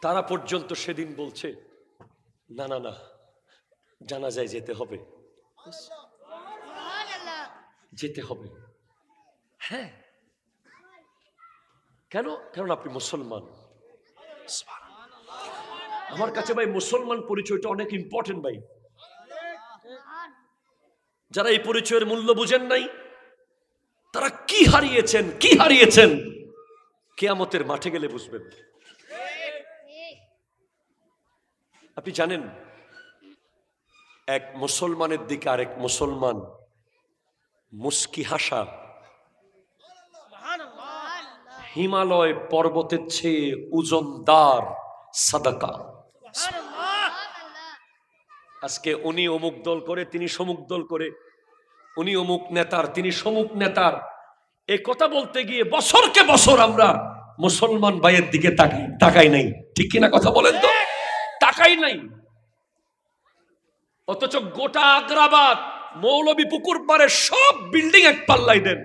তারা পর্যন্ত সেদিন বলছে না না না, জানাজায় যেতে হবে, যেতে হবে। হ্যাঁ, কেন? কারণ আপনি মুসলমান। আমার কাছে ভাই মুসলমান পরিচয়টা অনেক ইম্পর্টেন্ট ভাই। যারা এই পরিচয়ের মূল্য বুঝেন নাই, তারা কি হারিয়েছেন, কি হারিয়েছেন কিয়ামতের মাঠে গেলে বুঝবেন। আপনি জানেন, এক মুসলমানের দিকে আরেক মুসলমান মুস্কি হাসা হিমালয় পর্বতের চেয়ে ওজনদার সাদাকা। আজকে উনি অমুক দল করে, তিনি সমুক দল করে, উনি অমুক নেতার, তিনি সমুক নেতার, এই কথা বলতে গিয়ে বছরকে বছর আমরা মুসলমান ভাইয়ের দিকে তাকাই নাই। ঠিক কিনা কথা বলেন তো? তাকাই নাই। অথচ গোটা আগ্রাবাদ, মৌলভী পুকুর পারে সব বিল্ডিং এক পাল্লাই দেন।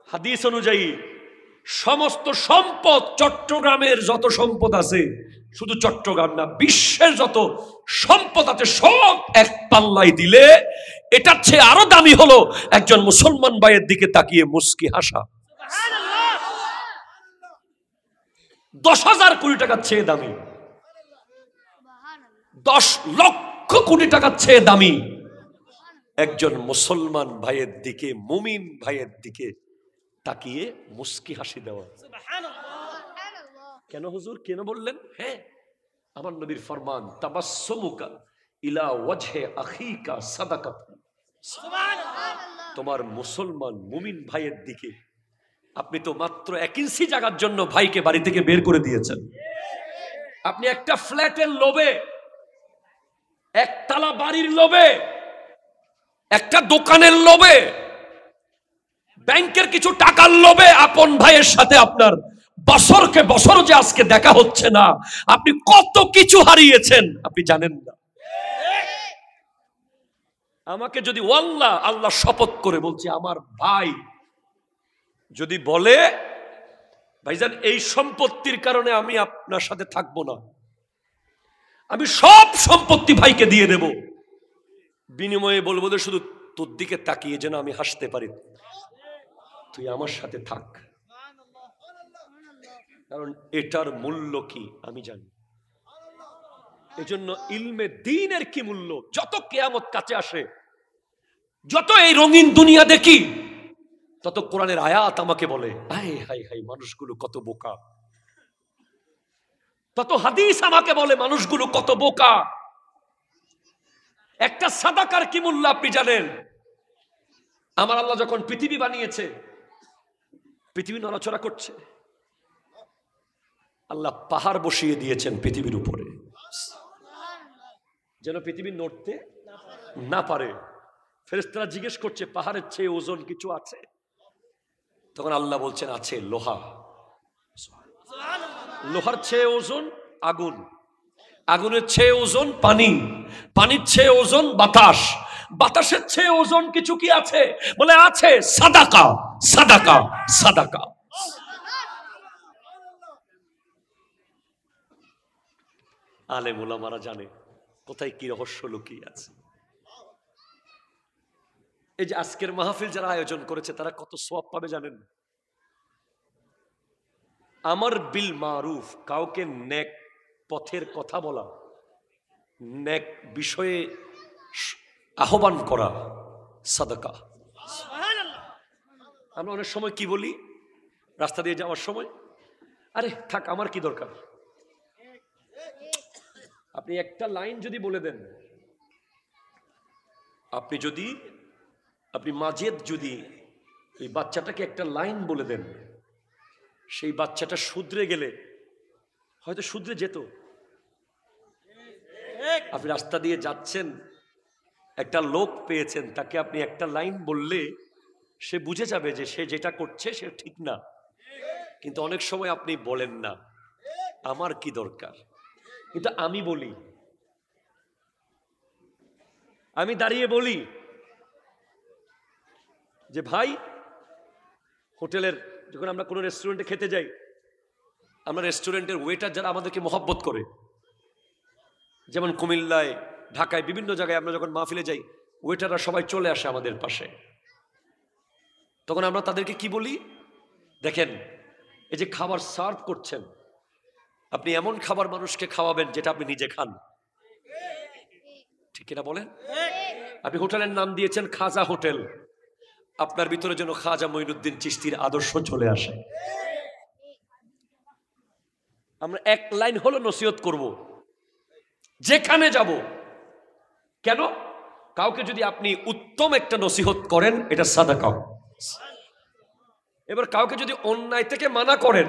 হাদিস অনুযায়ী সমস্ত সম্পদ, চট্টগ্রামের যত সম্পদ আছে, শুধু চট্টগ্রাম না, বিশ্বের যত সম্পদ আছে সব এক পাল্লাই দিলে এটার চেয়ে আরো দামি হলো একজন মুসলমান ভাইয়ের দিকে তাকিয়ে মুস্কি হাসা। 10,000 কোটি টাকার চেয়ে দামি, 10 লক্ষ কোটি টাকার চেয়ে দামি একজন মুসলমান ভাইয়ের দিকে, মুমিন ভাইয়ের দিকে তাকিয়ে মুস্কি হাসি দেওয়া। কেন হুজুর, কেন বললেন? হ্যাঁ, আমার নবীর ফরমান, তাবাসসুমুকা ইলা ওয়াজহি আখিকা সাদাকাতুন। তোমার মুসলমান মুমিন ভাইয়ের দিকে, আপনি তো মাত্র 1 ইঞ্চি জায়গার জন্য ভাইকে বাড়ি থেকে বের করে দিয়েছেন। আপনি একটা ফ্ল্যাটের লোভে, একতলা বাড়ির লোভে, একটা দোকানের লোভে, ব্যাংকের কিছু টাকার লোভে আপন ভাইয়ের সাথে আপনার বছরকে বছর যে আজকে দেখা হচ্ছে না, আপনি কত কিছু হারিয়েছেন আপনি জানেন না। আমাকে যদি আল্লাহ শপথ করে বলছি, আমার ভাই যদি বলে ভাইজান এই সম্পত্তির কারণে আমি আপনার সাথে থাকবো না, আমি সব সম্পত্তি ভাইকে দিয়ে দেব, বিনিময়ে বলবো যে শুধু তোর দিকে তাকিয়ে যেন আমি হাসতে পারি, তুই আমার সাথে থাক। কারণ এটার মূল্য কি আমি জানি। এজন্য ইলমে দ্বীনের কি মূল্য, যত কিয়ামত কাছে আসে, যত এই রঙিন দুনিয়া দেখি, তত কোরআনের আয়াত আমাকে বলে হায় হায় হায় মানুষগুলো কত বোকা। তত হাদিস আমাকে বলে মানুষগুলো কত বোকা। একটা সাদাকার কি মূল্য আপনি জানেন? আমার আল্লাহ যখন পৃথিবী বানিয়েছে, পৃথিবী নড়াচড়া করছে, আল্লাহ পাহাড় বসিয়ে দিয়েছেন পৃথিবীর উপরে, যেন পৃথিবী নড়তে না পারে। ফেরেশতারা জিজ্ঞেস করছে পাহাড়ের চেয়ে ওজন কিছু আছে? তখন আল্লাহ বলছেন আছে, লোহা। লোহার চেয়ে ওজন আগুন, আগুনের চেয়ে ওজন পানি, পানির চেয়ে ওজন বাতাস, বাতাসের চেয়ে ওজন কিছু কি আছে? বলে আছে সাদাকা, সাদাকা, সাদাকা। আলেম ওলামারা জানে কোথায় কি রহস্য লুকিয়ে আছে। এই যে আজকের মাহফিল যারা আয়োজন করেছে তারা কত সওয়াব পাবে জানেন? আমর বিল মারুফ, কাউকে নেক পথের কথা বলা, নেক বিষয়ে আহ্বান করা সাদাকা। আমরা অনেক সময় কি বলি রাস্তা দিয়ে যাওয়ার সময়, আরে থাক আমার কি দরকার। আপনি একটা লাইন যদি বলে দেন, আপনি মাজেদ যদি এই বাচ্চাটাকে একটা লাইন বলে দেন, সেই বাচ্চাটা শুধরে গেলে হয়তো শুধরে যেত। আপনি রাস্তা দিয়ে যাচ্ছেন, একটা লোক পেয়েছেন, তাকে আপনি একটা লাইন বললে সে বুঝে যাবে যে সে যেটা করছে সে ঠিক না। কিন্তু অনেক সময় আপনি বলেন না আমার কি দরকার, কিন্তু আমি বলি, আমি দাঁড়িয়ে বলি যে ভাই, হোটেলের যখন আমরা কোনো রেস্টুরেন্টে খেতে যাই, আমরা রেস্টুরেন্টের ওয়েটার যারা আমাদেরকে মহব্বত করে, যেমন কুমিল্লায়, ঢাকায়, বিভিন্ন জায়গায় আমরা যখন মাহফিলে যাই, ওয়েটাররা সবাই চলে আসে আমাদের পাশে। তখন আমরা তাদেরকে কি বলি? দেখেন, এই যে খাবার সার্ভ করছেন, আপনি এমন খাবার মানুষকে খাওয়াবেন যেটা আপনি নিজে খান। ঠিক কিনা বলেন? আপনি হোটেলের নাম দিয়েছেন খাজা হোটেল, আপনার ভিতরে যেন খাজা মঈনুদ্দিন চিশতির আদর্শ চলে আসে। আমরা এক লাইন হলো নসিহত করব যেখানে যাব। কেন? কাউকে যদি আপনি উত্তম একটা নসিহত করেন, এটা সাদাকা। এবার কাউকে যদি অন্যায় থেকে মানা করেন,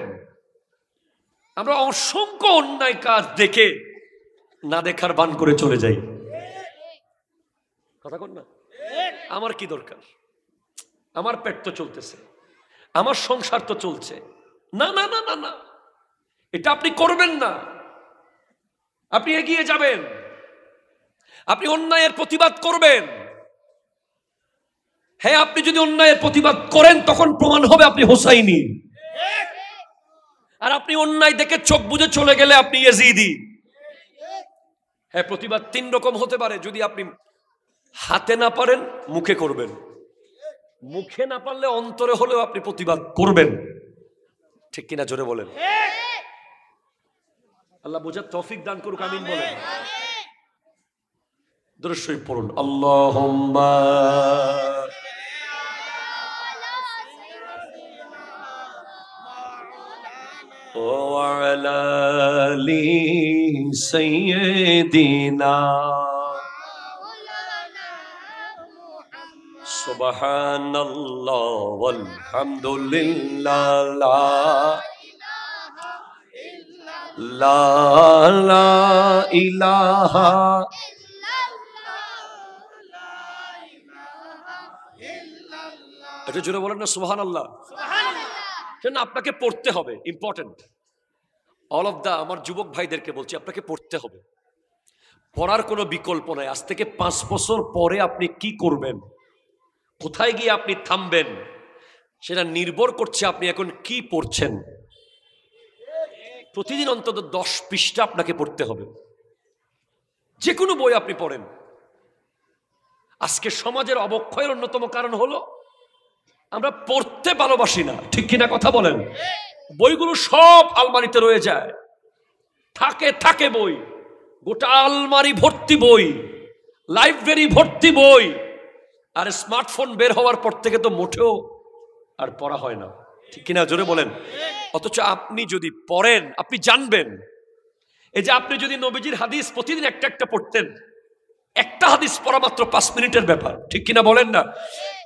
আমরা অসংখ্য অন্যায় কাজ দেখে না দেখার বান করে চলে যাই। কথা কন না? আমার কি দরকার, আমার পেট তো চলতেছে, আমার সংসার তো চলছে। না না না না না, এটা আপনি করবেন না। আপনি এগিয়ে যাবেন, আপনি অন্যায়ের প্রতিবাদ করবেন। হ্যাঁ, আপনি যদি অন্যায়ের প্রতিবাদ করেন তখন প্রমাণ হবে আপনি হোসাইনি। আর আপনি অন্যায় দেখে চোখ বুজে চলে গেলে আপনি ইয়াজিদি। হ্যাঁ, প্রতিবাদ তিন রকম হতে পারে। যদি আপনি হাতে না পারেন, মুখে করবেন। মুখে না পারলে অন্তরে হলেও আপনি প্রতিবাদ করবেন। ঠিক কিনা জোরে বলেন? আল্লাহ বোঝার তৌফিক দান করুক, আমিন বলেন। দরুদ শরীফ পড়ুন। আল্লাহুম্মা ওয়া আলা আলি সাইয়্যিদিনা সুবহানাল্লাহ ওয়ালহামদুলিল্লাহ লা ইলাহা এটা জোরে বলেন না সুবহানাল্লাহ। সেটা আপনাকে পড়তে হবে, ইম্পর্টেন্ট। অল অফ দা আমার যুবক ভাইদেরকে বলছি, আপনাকে পড়তে হবে। পড়ার কোনো বিকল্প নাই। আজ থেকে 5 বছর পরে আপনি কি করবেন, কোথায় গিয়ে আপনি থামবেন, সেটা নির্ভর করছে আপনি এখন কি পড়ছেন। প্রতিদিন অন্তত 10 পৃষ্ঠা আপনাকে পড়তে হবে, যে কোনো বই আপনি পড়েন। আজকে সমাজের অবক্ষয়ের অন্যতম কারণ হলো আমরা পড়তে ভালোবাসি না। ঠিক কিনা কথা বলেন? বইগুলো সব আলমারিতে রয়ে যায়, থাকে থাকে বই, গোটা আলমারি ভর্তি বই, লাইব্রেরি ভর্তি বই। আর স্মার্টফোন বের হওয়ার পর থেকে তো মোটেও আর পড়া হয় না। ঠিক কিনা জোরে বলেন? অথচ আপনি যদি পড়েন, আপনি জানবেন। এই যে আপনি যদি নবীজির হাদিস প্রতিদিন একটা একটা পড়তেন, একটা হাদিস পড়া মাত্র 5 মিনিটের ব্যাপার। ঠিক কিনা বলেন না?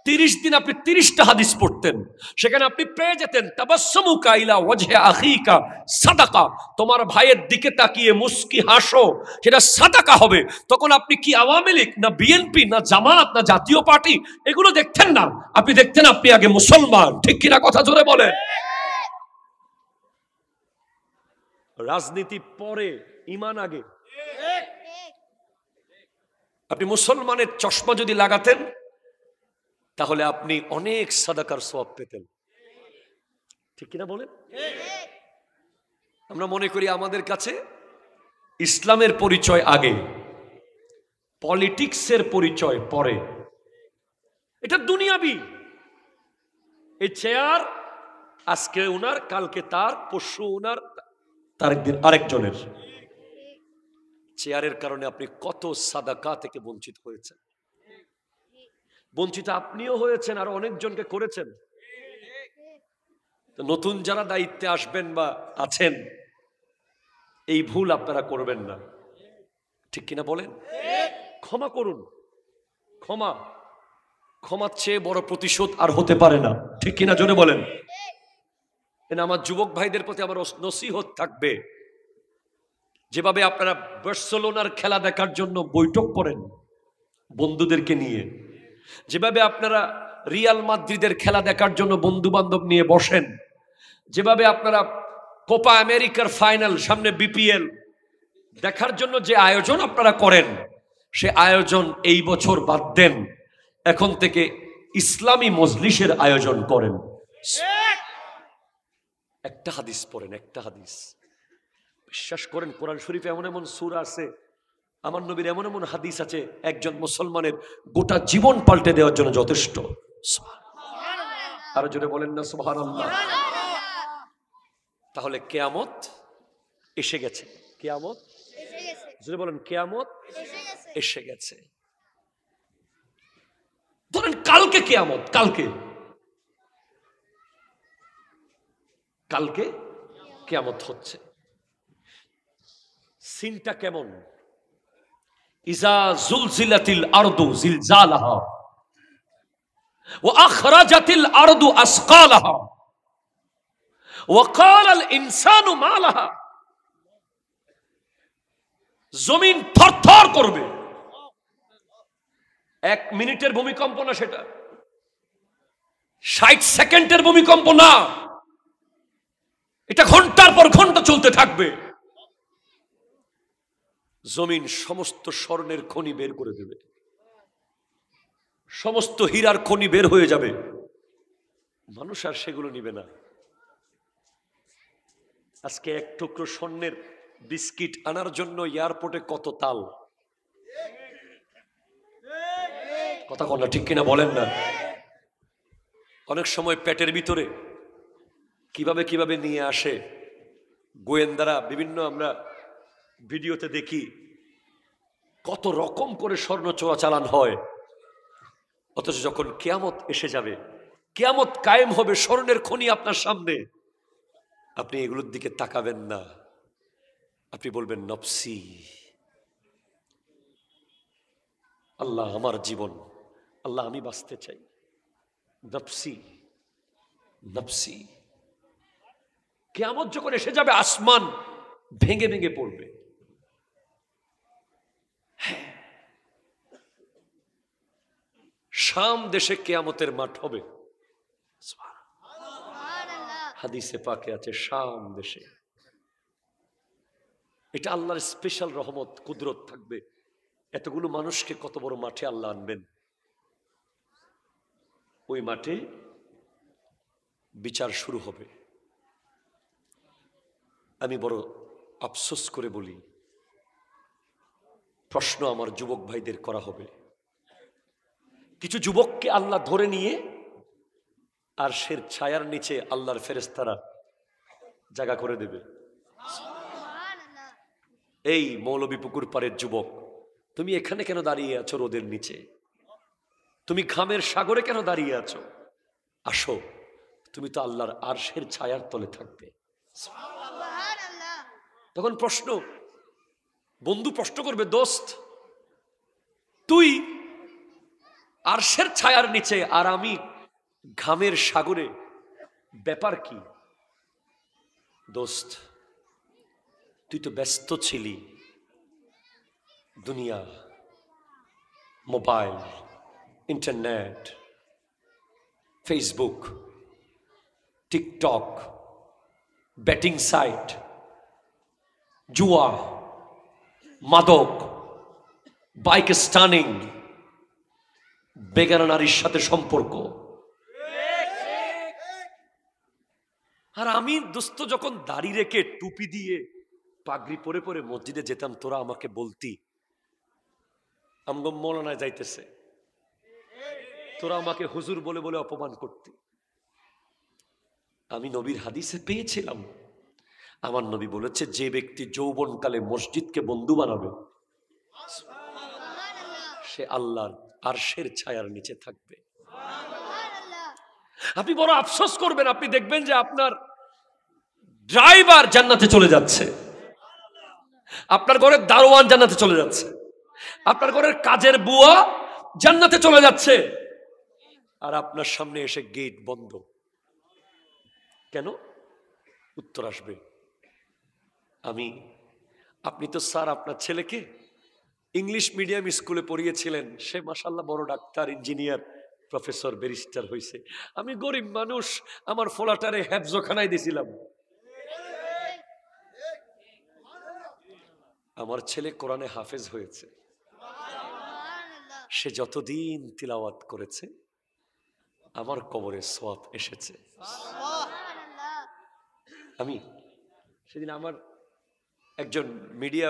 30 দিন আপনি 30টা হাদিস পড়তেন, সেখানে আপনি পেয়ে যেতেন তাবাসসুমুকা ইলা ওয়াজহি আখিকা সাদাকা। তোমার ভাইয়ের দিকে তাকিয়ে মুস্কি হাসো, সেটা সাদাকা হবে। তখন আপনি কি আওয়ামী লীগ না বিএনপি না জামাত না জাতীয় পার্টি এগুলো দেখতেন না, আপনি দেখতেন আপনি আগে মুসলমান। ঠিক কিনা কথা জোরে বলেন? রাজনীতি পরে, ঈমান আগে। আপনি মুসলমানের চশমা যদি লাগাতেন তাহলে আপনি অনেক সাদাকার সওয়াব পেতেন। ঠিক কিনা বলেন? আমরা মনে করি আমাদের কাছে ইসলামের পরিচয় আগে, পলিটিক্সের পরিচয় পরে। এটা দুনিয়াবি। এই চেয়ার আজকে উনার, কালকে তার, পরশু উনার, তার একদিন আরেকজনের। চেয়ারের কারণে আপনি কত সাদাকা থেকে বঞ্চিত হয়েছেন। বঞ্চিত আপনিও হয়েছেন, আর অনেকজনকে করেছেন। নতুন যারা দায়িত্বে আসবেন বা আছেন, এই ভুল আপনারা করবেন না। ঠিক কিনা বলেন? ক্ষমা করুন। ক্ষমা, ক্ষমার চেয়ে বড় প্রতিশোধ আর হতে পারে না। ঠিক কিনা জোরে বলেন? আমার যুবক ভাইদের প্রতি আমার নসিহত থাকবে, যেভাবে আপনারা বার্সেলোনার খেলা দেখার জন্য বৈঠক করেন বন্ধুদেরকে নিয়ে, যেভাবে আপনারা রিয়াল মাদ্রিদের খেলা দেখার জন্য বন্ধু বান্ধব নিয়ে বসেন, যেভাবে আপনারা কোপা আমেরিকার ফাইনাল, সামনে বিপিএল দেখার জন্য যে আয়োজন আপনারা করেন, সে আয়োজন এই বছর বাদ দেন, এখন থেকে ইসলামী মজলিসের আয়োজন করেন। একটা হাদিস পড়েন, একটা হাদিস। বিশ্বাস করেন কোরআন শরীফে এমন এমন সূরা আছে, আমার নবীর এমন এমন হাদিস আছে, একজন মুসলমানের গোটা জীবন পাল্টে দেওয়ার জন্য যথেষ্ট। আরো জোরে বলেন না সুবহানাল্লাহ। তাহলে কিয়ামত এসে গেছে, কিয়ামত জোরে বলেন, কিয়ামত এসে গেছে। ধরেন কালকে কিয়ামত, কালকে কালকে কিয়ামত হচ্ছে, সিনটা কেমন? ইজা জুলজিলাতিল আরদু জিলজালাহা ওয়া আখরাজাতিল আরদু আসকালাহা ওয়া ক্বালাল ইনসানু মা লাহা। জমিন থরথর করবে। 1 মিনিটের ভূমিকম্প না, সেটা 60 সেকেন্ডের ভূমিকম্প না, এটা ঘন্টার পর ঘন্টা চলতে থাকবে। জমিন সমস্ত স্বর্ণের খনি বের করে দেবে, সমস্ত হীরার খনি বের হয়ে যাবে, মানুষ আর সেগুলো নিবে না। আজকে এক টুকরো স্বর্ণের বিস্কিট আনার জন্য এয়ারপোর্টে কত তাল, কথা কন্যা ঠিক কিনা বলেন না? অনেক সময় পেটের ভিতরে কিভাবে কিভাবে নিয়ে আসে গোয়েন্দারা, বিভিন্ন আমরা ভিডিওতে দেখি কত রকম করে স্বর্ণ চোরাচালান হয়। অথচ যখন কিয়ামত এসে যাবে, কিয়ামত কায়েম হবে, স্বর্ণের খনি আপনার সামনে, আপনি এগুলোর দিকে তাকাবেন না, আপনি বলবেন নফসি, আল্লাহ আমার জীবন, আল্লাহ আমি বাঁচতে চাই, নফসি নফসি। কিয়ামত যখন এসে যাবে, আসমান ভেঙে ভেঙে পড়বে। শাম দেশে কিয়ামতের মাঠ হবে, হাদিসে পাকে আছে শাম দেশে। এটা আল্লাহর স্পেশাল রহমত, কুদরত থাকবে। এতগুলো মানুষকে কত বড় মাঠে আল্লাহ আনবেন, ওই মাঠে বিচার শুরু হবে। আমি বড় আফসোস করে বলি, প্রশ্ন আমার যুবক ভাইদের করা হবে। কিছু যুবককে আল্লাহ ধরে নিয়ে আরশের ছায়ার নিচে আল্লাহর ফেরেশতারা জায়গা করে দেবে। এই মৌলবী পুকুর পাড়ের যুবক, তুমি এখানে কেন দাঁড়িয়ে আছো রোদের নিচে? তুমি ঘামের সাগরে কেন দাঁড়িয়ে আছো? আসো, তুমি তো আল্লাহর আরশের ছায়ার তলে থাকবে। তখন প্রশ্ন, বন্ধু প্রশ্ন করবে, দোস্ত তুই আরশের ছায়ার নিচে আর আমি ঘামের সাগরে, ব্যাপার কি? দোস্ত তুই তো ব্যস্ত ছিলি, দুনিয়া, mobile, internet, Facebook, TikTok, betting site, জুয়া, মাদক, বাইক স্টানিং, বেগানা নারীর সাথে সম্পর্ক। আর আমি দোস্ত যখন দাড়ি রেখে টুপি দিয়ে পাগড়ি পরে পরে মসজিদে যেতাম, তোরা আমাকে বলতি আমগো মৌলানায় যাইতেছে, তোরা আমাকে হুজুর বলে বলে অপমান করতি। আমি নবীর হাদিসে পেয়েছিলাম, আমার নবী বলেছে, যে ব্যক্তি যৌবনকালে মসজিদকে বন্ধু বানাবে, সে আল্লাহর আরশের ছায়ার নিচে থাকবে। আপনি বড় আফসোস করবেন, আপনি দেখবেন যে আপনার ড্রাইভার জান্নাতে চলে যাচ্ছে, আপনার ঘরের দারোয়ান জান্নাতে চলে যাচ্ছে, আপনার ঘরের কাজের বুয়া জান্নাতে চলে যাচ্ছে, আর আপনার সামনে এসে গেট বন্ধ। কেন? উত্তর আসবে, আপনি তো স্যার আপনার ছেলেকে ইংলিশ মিডিয়াম স্কুলে পড়িয়েছিলেন, সে মাশাআল্লাহ বড় ডাক্তার, ইঞ্জিনিয়ার, প্রফেসর, ব্যারিস্টার হয়েছে। আমি গরিব মানুষ, আমার ফোলাটারে হেফজখানায় দিছিলাম। আমার ছেলে কোরআনে হাফেজ হয়েছে, সে যতদিন তিলাওয়াত করেছে আমার কবরে সওয়াব এসেছে। আমি সেদিন আমার একজন মিডিয়া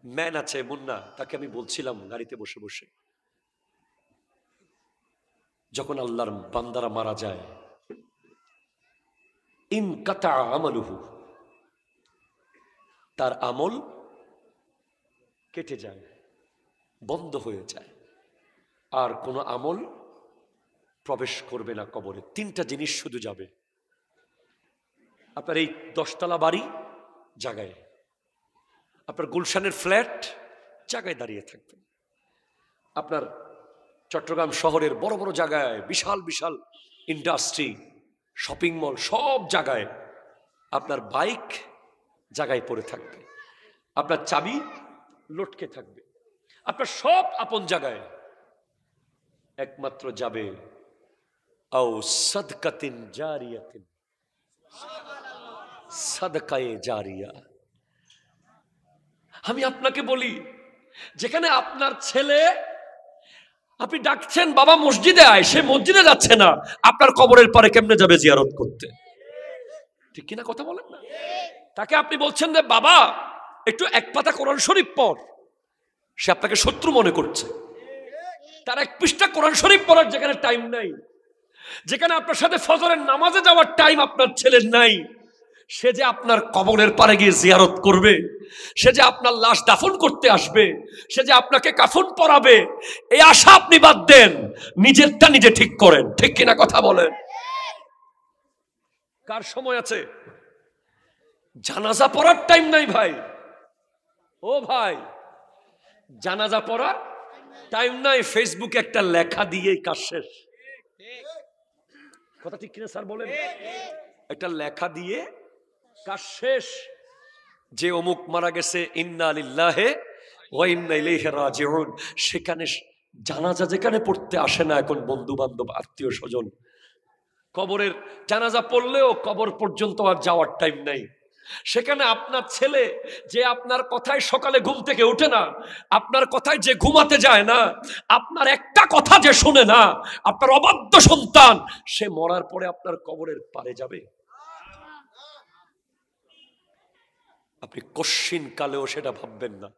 ম্যান আছে মুন্না, তাকে আমি বলছিলাম গাড়িতে বসে বসে, যখন আল্লাহর বান্দারা মারা যায়, ইন কাতা আমালুহু, তার আমল কেটে যায়, বন্ধ হয়ে যায়, আর কোনো আমল প্রবেশ করবে না কবরে। তিনটা জিনিস শুধু যাবে। আপনার এই 10তলা বাড়ি জায়গায়, আপনার গুলশানের ফ্ল্যাট জায়গায় দাঁড়িয়ে থাকবে, আপনার চট্টগ্রাম শহরের বড় বড় জায়গায় বিশাল বিশাল ইন্ডাস্ট্রি, শপিং মল, সব জায়গায় আপনার বাইক জায়গায় পড়ে থাকবে, আপনার চাবি লটকে থাকবে, আপনার সব আপন জায়গায়। একমাত্র যাবে আও সাদকাতিন জারিয়াতিন, সাদকায়ে জারিয়া। আমি আপনাকে বলি, যেখানে আপনার ছেলে, আপনি ডাকছেন বাবা মসজিদে আয়, সে মসজিদে যাচ্ছে না, আপনার কবরের পারে কেমনে যাবে জিয়ারত করতে? ঠিক কিনা কথা বলেন না? তাকে আপনি বলছেন যে বাবা একটু এক পাতা কোরআন শরীফ পড়, সে আপনাকে শত্রু মনে করছে। তার 1 পৃষ্ঠা কোরআন শরীফ পড়ার যেখানে টাইম নাই, যেখানে আপনার সাথে ফজরের নামাজে যাওয়ার টাইম আপনার ছেলের নাই, সে যে আপনার কবরের পারে গিয়ে জিয়ারত করবে, সে যে আপনার লাশ দাফন করতে আসবে, সে যে আপনাকে কাফন পরাবে, এই আশা আপনি বাদ দেন, নিজেরটা নিজে ঠিক করেন। ঠিক কিনা কথা বলেন? কার সময় আছে? জানাজা পড়ার টাইম নাই ভাই। ও ভাই, জানাজা পড়ার টাইম নাই, ফেসবুকে একটা লেখা দিয়ে কাজ শেষ। কথা ঠিক কিনা স্যার বলেন? একটা লেখা দিয়ে কাজ শেষ, যে অমুক মারা গেছে, ইন্না লিল্লাহি ওয়া ইন্না ইলাইহি রাজিউন। সেখানে জানাজা যেখানে পড়তে আসে না এখন বন্ধু বান্ধব আত্মীয় স্বজন, কবরের জানাজা পড়লেও কবর পর্যন্ত আর যাওয়ার টাইম নাই। সেখানে আপনার ছেলে যে আপনার কথায় সকালে ঘুম থেকে ওঠে না, আপনার কথায় যে ঘুমাতে যায় না, আপনার একটা কথা যে শুনে না, আপনার অবাধ্য সন্তান, সে মরার পরে আপনার কবরের পারে যাবে? আপনি কশ্চিন কালেও সেটা ভাববেন না।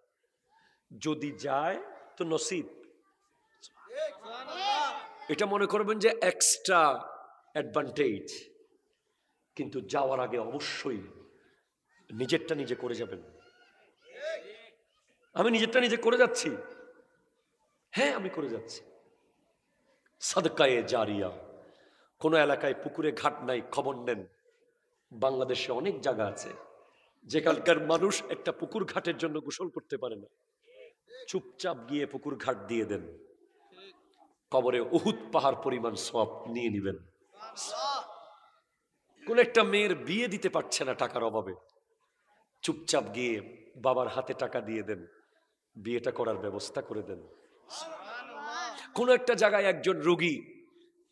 যদি যায় তো নসিব, এটা মনে করবেন যে এক্সট্রা অ্যাডভান্টেজ, কিন্তু যাওয়ার আগে অবশ্যই নিজেরটা নিজে করে যাবেন। আমি নিজেরটা নিজে করে যাচ্ছি, হ্যাঁ আমি করে যাচ্ছি। সাদকায়ে জারিয়া। কোনো এলাকায় পুকুরে ঘাট নাই, খবর নেন। বাংলাদেশে অনেক জায়গা আছে যেখানকার মানুষ একটা পুকুর ঘাটের জন্য গোসল করতে পারে না, চুপচাপ গিয়ে পুকুর ঘাট দিয়ে দেন, কবরে উহুদ পাহাড় পরিমাণ সওয়াব নিয়ে নেবেন। কোন একটা মেয়ের বিয়ে দিতে পারছে না টাকার অভাবে, চুপচাপ গিয়ে বাবার হাতে টাকা দিয়ে দেন, বিয়েটা করার ব্যবস্থা করে দেন। কোন একটা জায়গায় একজন রোগী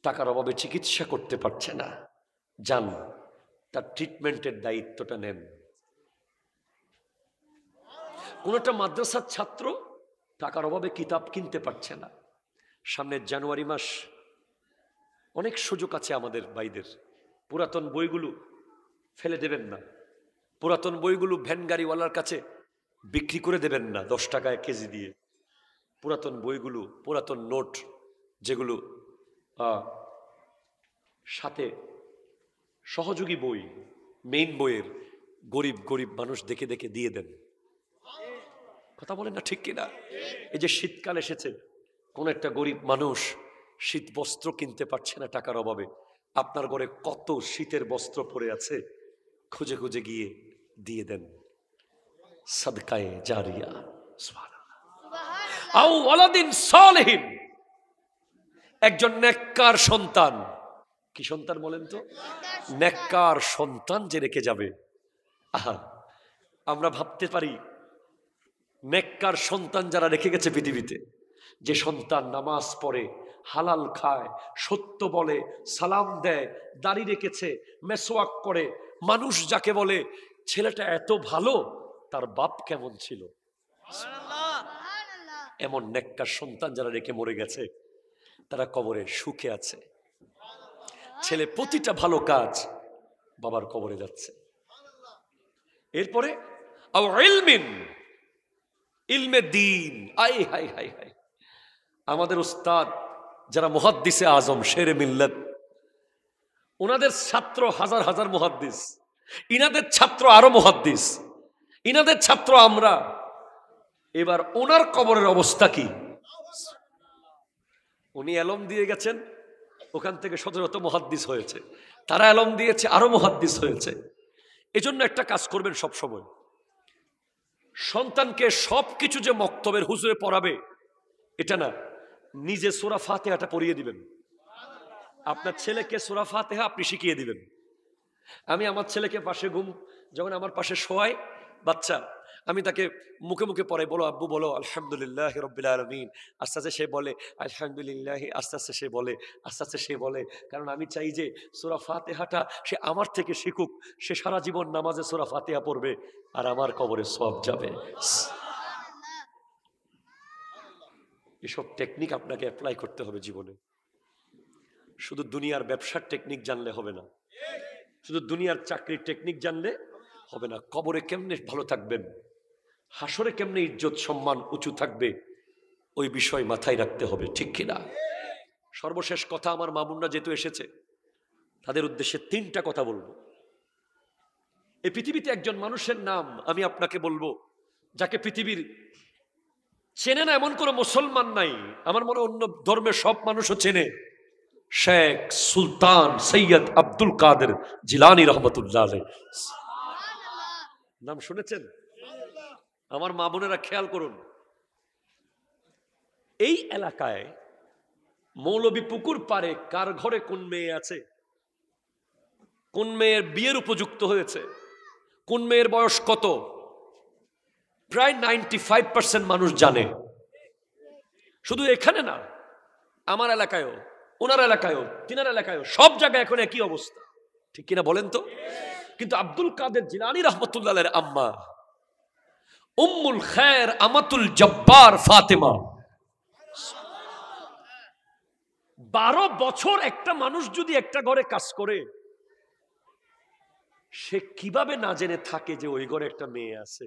টাকার অভাবে চিকিৎসা করতে পারছে না, যান তার ট্রিটমেন্টের দায়িত্বটা নেন। কোন একটা মাদ্রাসার ছাত্র টাকার অভাবে কিতাব কিনতে পারছে না, সামনের জানুয়ারি মাস, অনেক সুযোগ আছে আমাদের ভাইদের। পুরাতন বইগুলো ফেলে দেবেন না, পুরাতন বইগুলো ভ্যান গাড়িওয়ালার কাছে বিক্রি করে দেবেন না 10 টাকায় কেজি দিয়ে। পুরাতন বইগুলো, পুরাতন নোট যেগুলো সাথে সহযোগী বই, মেইন বইয়ের গরিব গরিব মানুষ দেখে দেখে দিয়ে দেন। কথা বলেন না ঠিক কিনা? এই যে শীতকাল এসেছে, কোন একটা গরিব মানুষ শীত বস্ত্র কিনতে পারছে না টাকার অভাবে, আপনার ঘরে কত শীতের বস্ত্র পরে আছে, খুঁজে খুঁজে গিয়ে দিয়ে দেন। সাদকায়ে জারিয়া। সুবহানাল্লাহ। আও ওয়ালাদিন সালিহিন, একজন নেককার সন্তান। কি সন্তান বলেন তো? নেককার সন্তান যে রেখে যাবে। আহা, আমরা ভাবতে পারি নেককার সন্তান যারা রেখে গেছে পৃথিবীতে, যে সন্তান নামাজ পড়ে, হালাল খায়, সত্য বলে, সালাম দেয়, দাড়ি রেখেছে, মেসওয়াক করে, মানুষ যাকে বলে ছেলেটা এত ভালো, তার বাপ কেমন ছিল। এমন নেককার সন্তান যারা রেখে মরে গেছে, তারা কবরে সুখে আছে। ছেলে প্রতিটা ভালো কাজ বাবার কবরে যাচ্ছে। এরপরে আও ইলমিন, ইলমে দ্বীন। আই হাই হাই হাই, আমাদের উস্তাদ যারা মুহাদ্দিসে আজম শেরে মিল্লাত, ওনাদের ছাত্র হাজার হাজার মুহাদ্দিস, ইনাদের ছাত্র আরো মুহাদ্দিস, ইনাদের ছাত্র আমরা। এবার ওনার কবরের অবস্থা কি? উনি এলম দিয়ে গেছেন, ওখান থেকে শত শত মুহাদ্দিস হয়েছে, তারা এলম দিয়েছে, আরো মুহাদ্দিস হয়েছে। এজন্য একটা কাজ করবেন সব সময়, সন্তানকে সবকিছু যে মক্তবের হুজুরে পড়াবে এটা না, নিজে সূরা ফাতিহাটা পড়িয়ে দিবেন। আপনার ছেলেকে সূরা ফাতিহা আপনি শিখিয়ে দিবেন। আমি আমার ছেলেকে পাশে যখন আমার পাশে শোয়াই বাচ্চা, আমি তাকে মুখে মুখে পড়াই, বলো আব্বু বলো আলহামদুলিল্লাহ রাব্বিল আলামিন। আস্তে আস্তে সে বলে আলহামদুলিল্লাহ, আস্তে আস্তে সে বলে, আস্তে আস্তে সে বলে। কারণ আমি চাই যে সূরা ফাতিহাটা সে আমার থেকে শিখুক, সে সারা জীবন নামাজে সূরা ফাতিহা পড়বে আর আমার কবরে সওয়াব যাবে। এসব টেকনিক আপনাকে অ্যাপ্লাই করতে হবে জীবনে। শুধু দুনিয়ার ব্যবসার টেকনিক জানলে হবে না, শুধু দুনিয়ার চাকরির টেকনিক জানলে হবে না। কবরে কেমনে ভালো থাকবেন, হাসরে কেমনে ইজ্জত সম্মান উঁচু থাকবে, ওই বিষয় মাথায় রাখতে হবে, ঠিক কিনা? সর্বশেষ কথা, আমার মামুনরা যেহেতু এসেছে তাদের উদ্দেশ্যে তিনটা কথা বলবো। এই পৃথিবীতে একজন মানুষের নাম আমি আপনাকে বলবো, যাকে পৃথিবীর চেনে না এমন কোনো মুসলমান নাই, আমার মনে অন্য ধর্মের সব মানুষও চেনে। শেখ সুলতান সৈয়দ আব্দুল কাদের জিলানী রহমতুল্লাহ আলাইহি। নাম শুনেছেন? আমার মা বোনেরা খেয়াল করুন, এই এলাকায় মৌলবী পুকুর পারে কার ঘরে কোন মেয়ে আছে, কোন মেয়ের বিয়ের উপযুক্ত হয়েছে, কোন মেয়ের বয়স কত, প্রায় 95% মানুষ জানে। শুধু এখানে না, আমার এলাকায়ও, ওনার এলাকায়ও, তিনার এলাকায়ও, সব জায়গায় এখন একই অবস্থা, ঠিক কিনা বলেন তো? কিন্তু আব্দুল কাদের জিলানী রহমতুল্লাহ আলাইহির আম্মা উম্মুল খায়ের আমাতুল জব্বার ফাতেমা, 12 বছর একটা মানুষ যদি একটা ঘরে কাজ করে, সে কিভাবে না জেনে থাকে যে ওই ঘরে একটা মেয়ে আছে?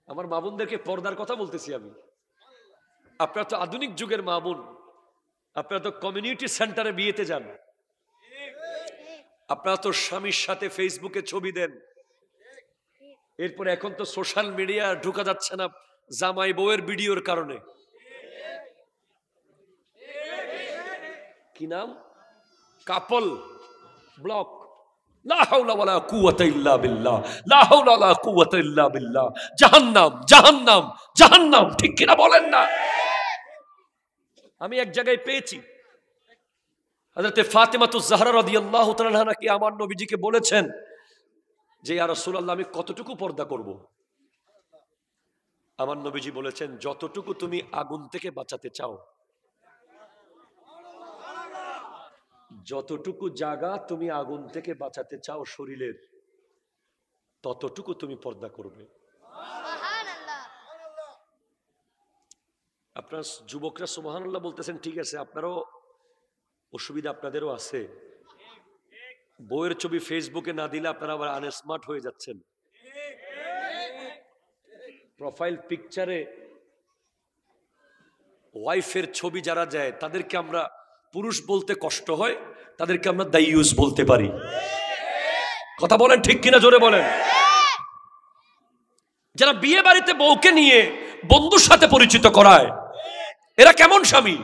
আমার মা বোনদেরকে পর্দার কথা বলতেছি আমি। আপনারা তো আধুনিক যুগের মা বোন, আপনারা তো কমিউনিটি সেন্টারে বিয়েতে যান, আপনারা তো স্বামীর সাথে ফেসবুকে ছবি দেন, এরপরে এখন তো সোশ্যাল মিডিয়া ঢোকা যাচ্ছে না জামাই বউয়ের ভিডিওর কারণে। কি নাম? কাপল ব্লক। লা হাওলা ওয়ালা কুওয়াতা ইল্লা বিল্লাহ, লা হাওলা ওয়ালা কুওয়াতা ইল্লা বিল্লাহ। জাহান্নাম, জাহান্নাম, জাহান্নাম, ঠিক কিনা বলেন না? আমি এক জায়গায় পেয়েছি, হযরতে ফাতেমাতুজ জাহরা রাদিয়াল্লাহু তাআলা আনহা নাকি আমার নবীজিকে বলেছেন যে ইয়া রাসূলুল্লাহ আমি কতটুকু পর্দা করব? আমার নবীজি বলেছেন যতটুকু তুমি আগুন থেকে বাঁচাতে চাও, যতটুকু জায়গা তুমি আগুন থেকে বাঁচাতে চাও শরীরের, ততটুকু তুমি পর্দা করবে। আপনার যুবকরা সুবহানাল্লাহ বলতেছেন, ঠিক আছে, আপনারও অসুবিধা আপনাদেরও আছে। বউয়ের ছবি ফেসবুকে না দিলে আপনারা আবার আনস্মার্ট হয়ে যাচ্ছেন। প্রোফাইল পিকচারে ওয়াইফের ছবি যারা যায় তাদেরকে আমরা পুরুষ বলতে কষ্ট হয়, তাদেরকে আমরা দাইয়ুস বলতে পারি। কথা বলেন ঠিক কিনা, জোরে বলেন। যারা বিয়ে বাড়িতে বউকে নিয়ে বন্ধুর সাথে পরিচিত করায়, এরা কেমন স্বামী?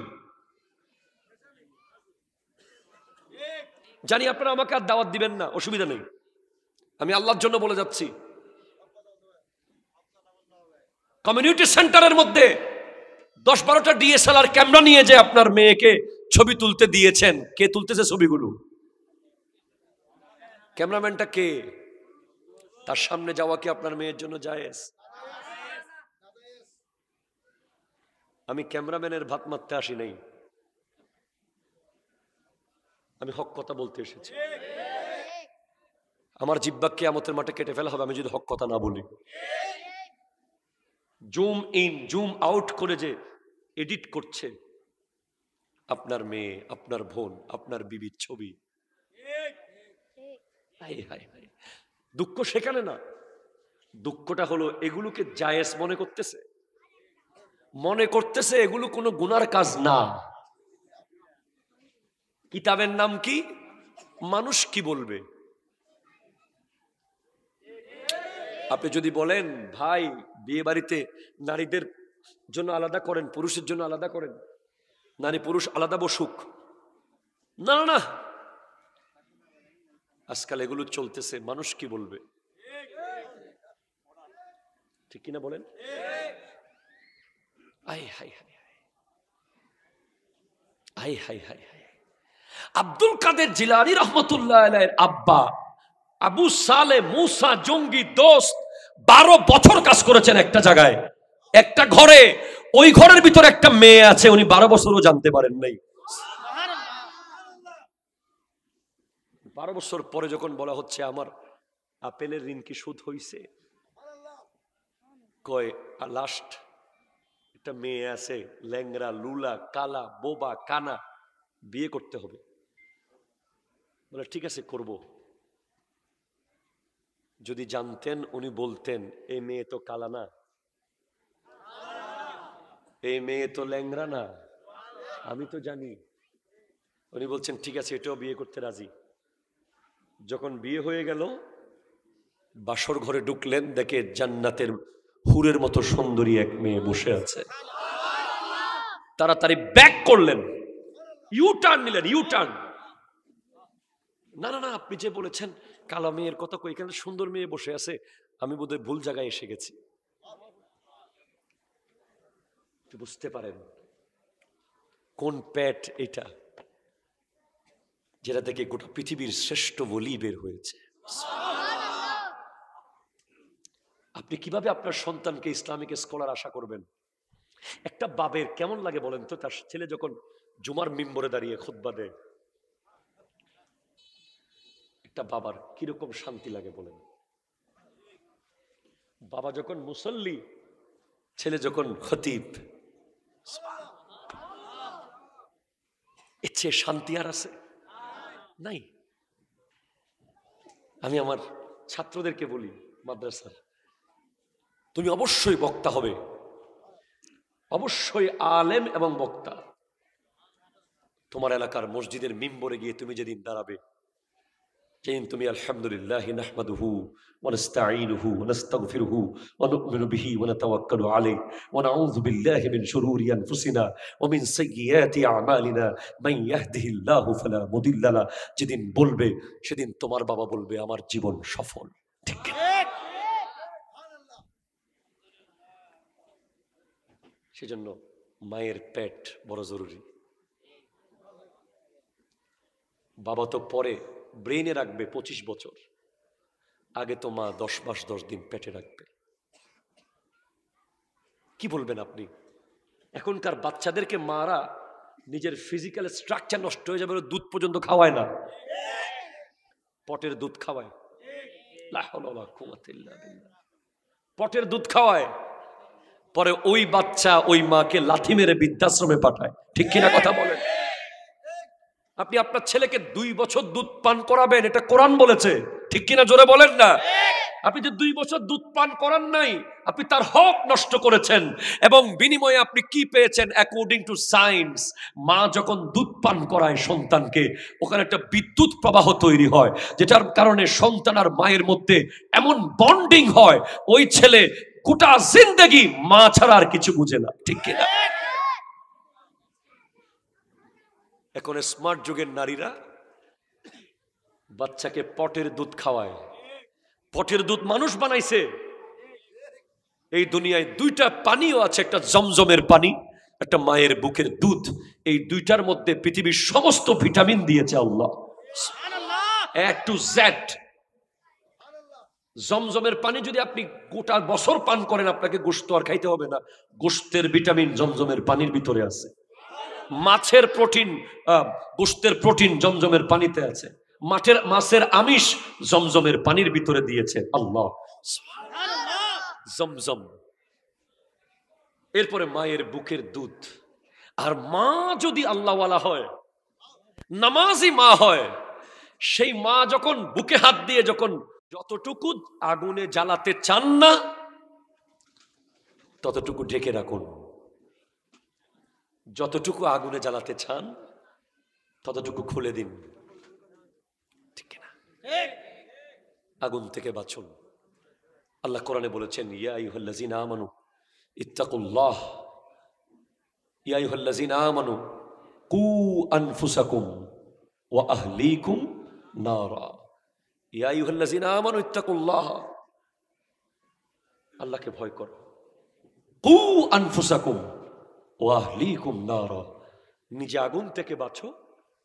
জানি আপনারা আমাকে আর দাওয়াত দিবেন না, অসুবিধা নেই, আমি আল্লাহর জন্য বলে যাচ্ছি। কমিউনিটি সেন্টারের মধ্যে 10-12টা ডিএসএলআর ক্যামেরা নিয়ে যে আপনার মেয়েকে ছবি তুলতে দিয়েছেন, কে তুলতেছে ছবিগুলো? ক্যামেরাম্যানটা কে? তার সামনে যাওয়া কি আপনার মেয়ের জন্য জায়েজ? আমি ক্যামেরাম্যানের ভাত মারতে আসি নাই, আমি হক কথা বলতে এসেছি। আমার জিহ্বা কিয়ামতের মাঠে কেটে ফেলা হবে আমি যদি হক কথা না বলি। জুম ইন জুম আউট করে যে এডিট করছে আপনার মেয়ে, আপনার বোন, আপনার বিবির ছবি, হায় হায় হায়, দুঃখ সেখানে না, দুঃখটা হলো এগুলোকে জায়েজ মনে করতেছে এগুলো কোনো গুনার কাজ না। কিতাবের নাম কি? মানুষ কি বলবে। আপনি যদি বলেন ভাই বিয়ে বাড়িতে নারীদের জন্য আলাদা করেন, পুরুষের জন্য আলাদা করেন, নারী পুরুষ আলাদা বসুক, না না না, আজকাল এগুলো চলতেছে, মানুষ কি বলবে, ঠিক কিনা বলেন? আই হাই হাই হাই হাই হাই হাই। আব্দুল কাদের জিলানী রহমতুল্লাহ আলাইহির আব্বা আবু সালে মুসা জঙ্গি দোস্ত 12 বছর কাজ করেছেন একটা জায়গায়, একটা ঘরে। ওই ঘরের ভিতরে একটা মেয়ে আছে, উনি 12 বছরও জানতে পারেন নাই। 12 বছর পরে যখন বলা হচ্ছে আমার আপেলের ঋণ কি সুদ হইছে, কয় লাস্ট একটা মেয়ে আছে ল্যাংরা লুলা কালা বোবা কানা, বিয়ে করতে হবে। বলে ঠিক আছে করব। যদি জানতেন উনি বলতেন এই মেয়ে তো কালা না, এই মেয়ে তো ল্যাংরা না, আমি তো জানি। উনি বলছেন ঠিক আছে এটাও বিয়ে করতে রাজি। যখন বিয়ে হয়ে গেল, বাসর ঘরে ঢুকলেন, দেখে জান্নাতের হুরের মতো সুন্দরী এক মেয়ে বসে আছে। তাড়াতাড়ি ব্যাক করলেন, ইউ টার্ন নিলেন, ইউ টার্ন। না না না, আপনি যে বলেছেন কালো মেয়ের কথা, কই এখানে সুন্দর মেয়ে বসে আছে, আমি বোধহয় ভুল জায়গায় এসে গেছি। বুঝতে পারেন কোন পেট এটা, যেটা থেকে গোটা পৃথিবীর শ্রেষ্ঠ বলি বের হয়েছে। আপনি কিভাবে আপনার সন্তানকে ইসলামিক স্কলার আশা করবেন? একটা বাবের কেমন লাগে বলেন তো, তার ছেলে যখন জুমার মিম্বরে দাঁড়িয়ে খুতবা দেয়, একটা বাবার কিরকম শান্তি লাগে বলেন? বাবা যখন মুসল্লি, ছেলে যখন খতিব, এর চেয়ে শান্তি আর আছে নাই। আমি আমার ছাত্রদেরকে বলি মাদ্রাসার, তুমি অবশ্যই বক্তা হবে, অবশ্যই আলেম এবং বক্তা। তোমার এলাকার মসজিদের মিম্বরে গিয়ে তুমি যেদিন দাঁড়াবে, যেদিন তুমি আলহামদুলিল্লাহ নাহমাদুহু ওয়া নাস্তাঈনুহু ওয়া নাস্তাগফিরুহু ওয়া নু'মিনু বিহি ওয়া নাতাওয়াক্কালু আলাইহি ওয়া নাউযু বিল্লাহি মিন শুরুরি আনফুসিনা ওয়া মিন সাইয়্যিয়াতি আমালিনা মান ইয়াহদিহিল্লাহু ফালা মুদিল্লা লাহু, যেদিন বলবে সেদিন তোমার বাবা বলবে আমার জীবন সফল। ঠিক কি? সেজন্য মায়ের পেট বড় জরুরি। বাবা তো পরে ব্রেইনে রাখবে 25 বছর, আগে তো মা 10 মাস 10 দিন পেটে রাখবে। কি বলবেন আপনি? এখনকার বাচ্চাদেরকে মারা নিজের ফিজিক্যাল স্ট্রাকচার নষ্ট হয়ে যাবে, দুধ পর্যন্ত খাওয়ায় না, পটের দুধ খাওয়ায়। লা হাওলা ওয়ালা কুওয়াতা ইল্লা বিল্লাহ। পটের দুধ খাওয়ায়, পরে ওই বাচ্চা ওই মাকে লাথি মেরে বৃদ্ধাশ্রমে পাঠায়। ঠিক কিনা কথা বলেন? আপনি আপনার ছেলেকে 2 বছর দুধ পান করাবেন, এটা কোরআন বলেছে। ঠিক কিনা জোরে বলেন না? আপনি যে 2 বছর দুধ পান করান নাই, আপনি তার হক নষ্ট করেছেন। এবং বিনিময়ে আপনি কি পেয়েছেন? অ্যাকর্ডিং টু সায়েন্স, মা যখন দুধ পান করায় সন্তানকে, ওখানে একটা বিদ্যুৎ প্রবাহ তৈরি হয়, যেটার কারণে সন্তান আর মায়ের মধ্যে এমন বন্ডিং হয়, ওই ছেলে গোটা জিন্দেগি মা ছাড়া আর কিছু বুঝে না। ঠিক কিনা? এখন স্মার্ট যুগের নারীরা বাচ্চাকে পটের দুধ খাওয়ায়। পটের দুধ মানুষ বানাইছে। এই দুনিয়ায় 2টা পানিও আছে, একটা জমজমের পানি, একটা মায়ের বুকের দুধ। এই 2টার মধ্যে পৃথিবীর সমস্ত ভিটামিন দিয়েছে আল্লাহ, A to Z। জমজমের পানি যদি আপনি গোটা বছর পান করেন, আপনাকে গোশত আর খাইতে হবে না। গোশতের ভিটামিন জমজমের পানির ভিতরে আছে। মাছের প্রোটিন, গোশতের প্রোটিন জমজমের পানিতে আছে। মাছের আমিষ জমজমের পানির ভিতরে দিয়েছে আল্লাহ। জমজম। এরপরে মায়ের বুকের দুধ। আর মা যদি আল্লাহওয়ালা হয়, নামাজি মা হয়, সেই মা যখন বুকে হাত দিয়ে যখন যতটুকু আগুনে জ্বালাতে চান না ততটুকু ঢেকে রাখুন, যতটুকু আগুনে জ্বালাতে চান ততটুকু খুলে দিন। ঠিক না? আগুন থেকে বাঁচুন। আল্লাহ কোরআনে বলেছেন, ইয়া আইয়ুহাল্লাযীনা আমানু ইত্তাকুল্লাহ, ইয়া আইয়ুহাল্লাযীনা আমানু কু আনফুসাকুম ওয়া আহলিকুম নারা। ইয়া আইয়ুহাল্লাযীনা আমানু ইত্তাকুল্লাহ, আল্লাহকে ভয় করো। কু আনফুসাকুম ওয়া আহলিকুম নারা, নিজে আগুন থেকে বাঁচো,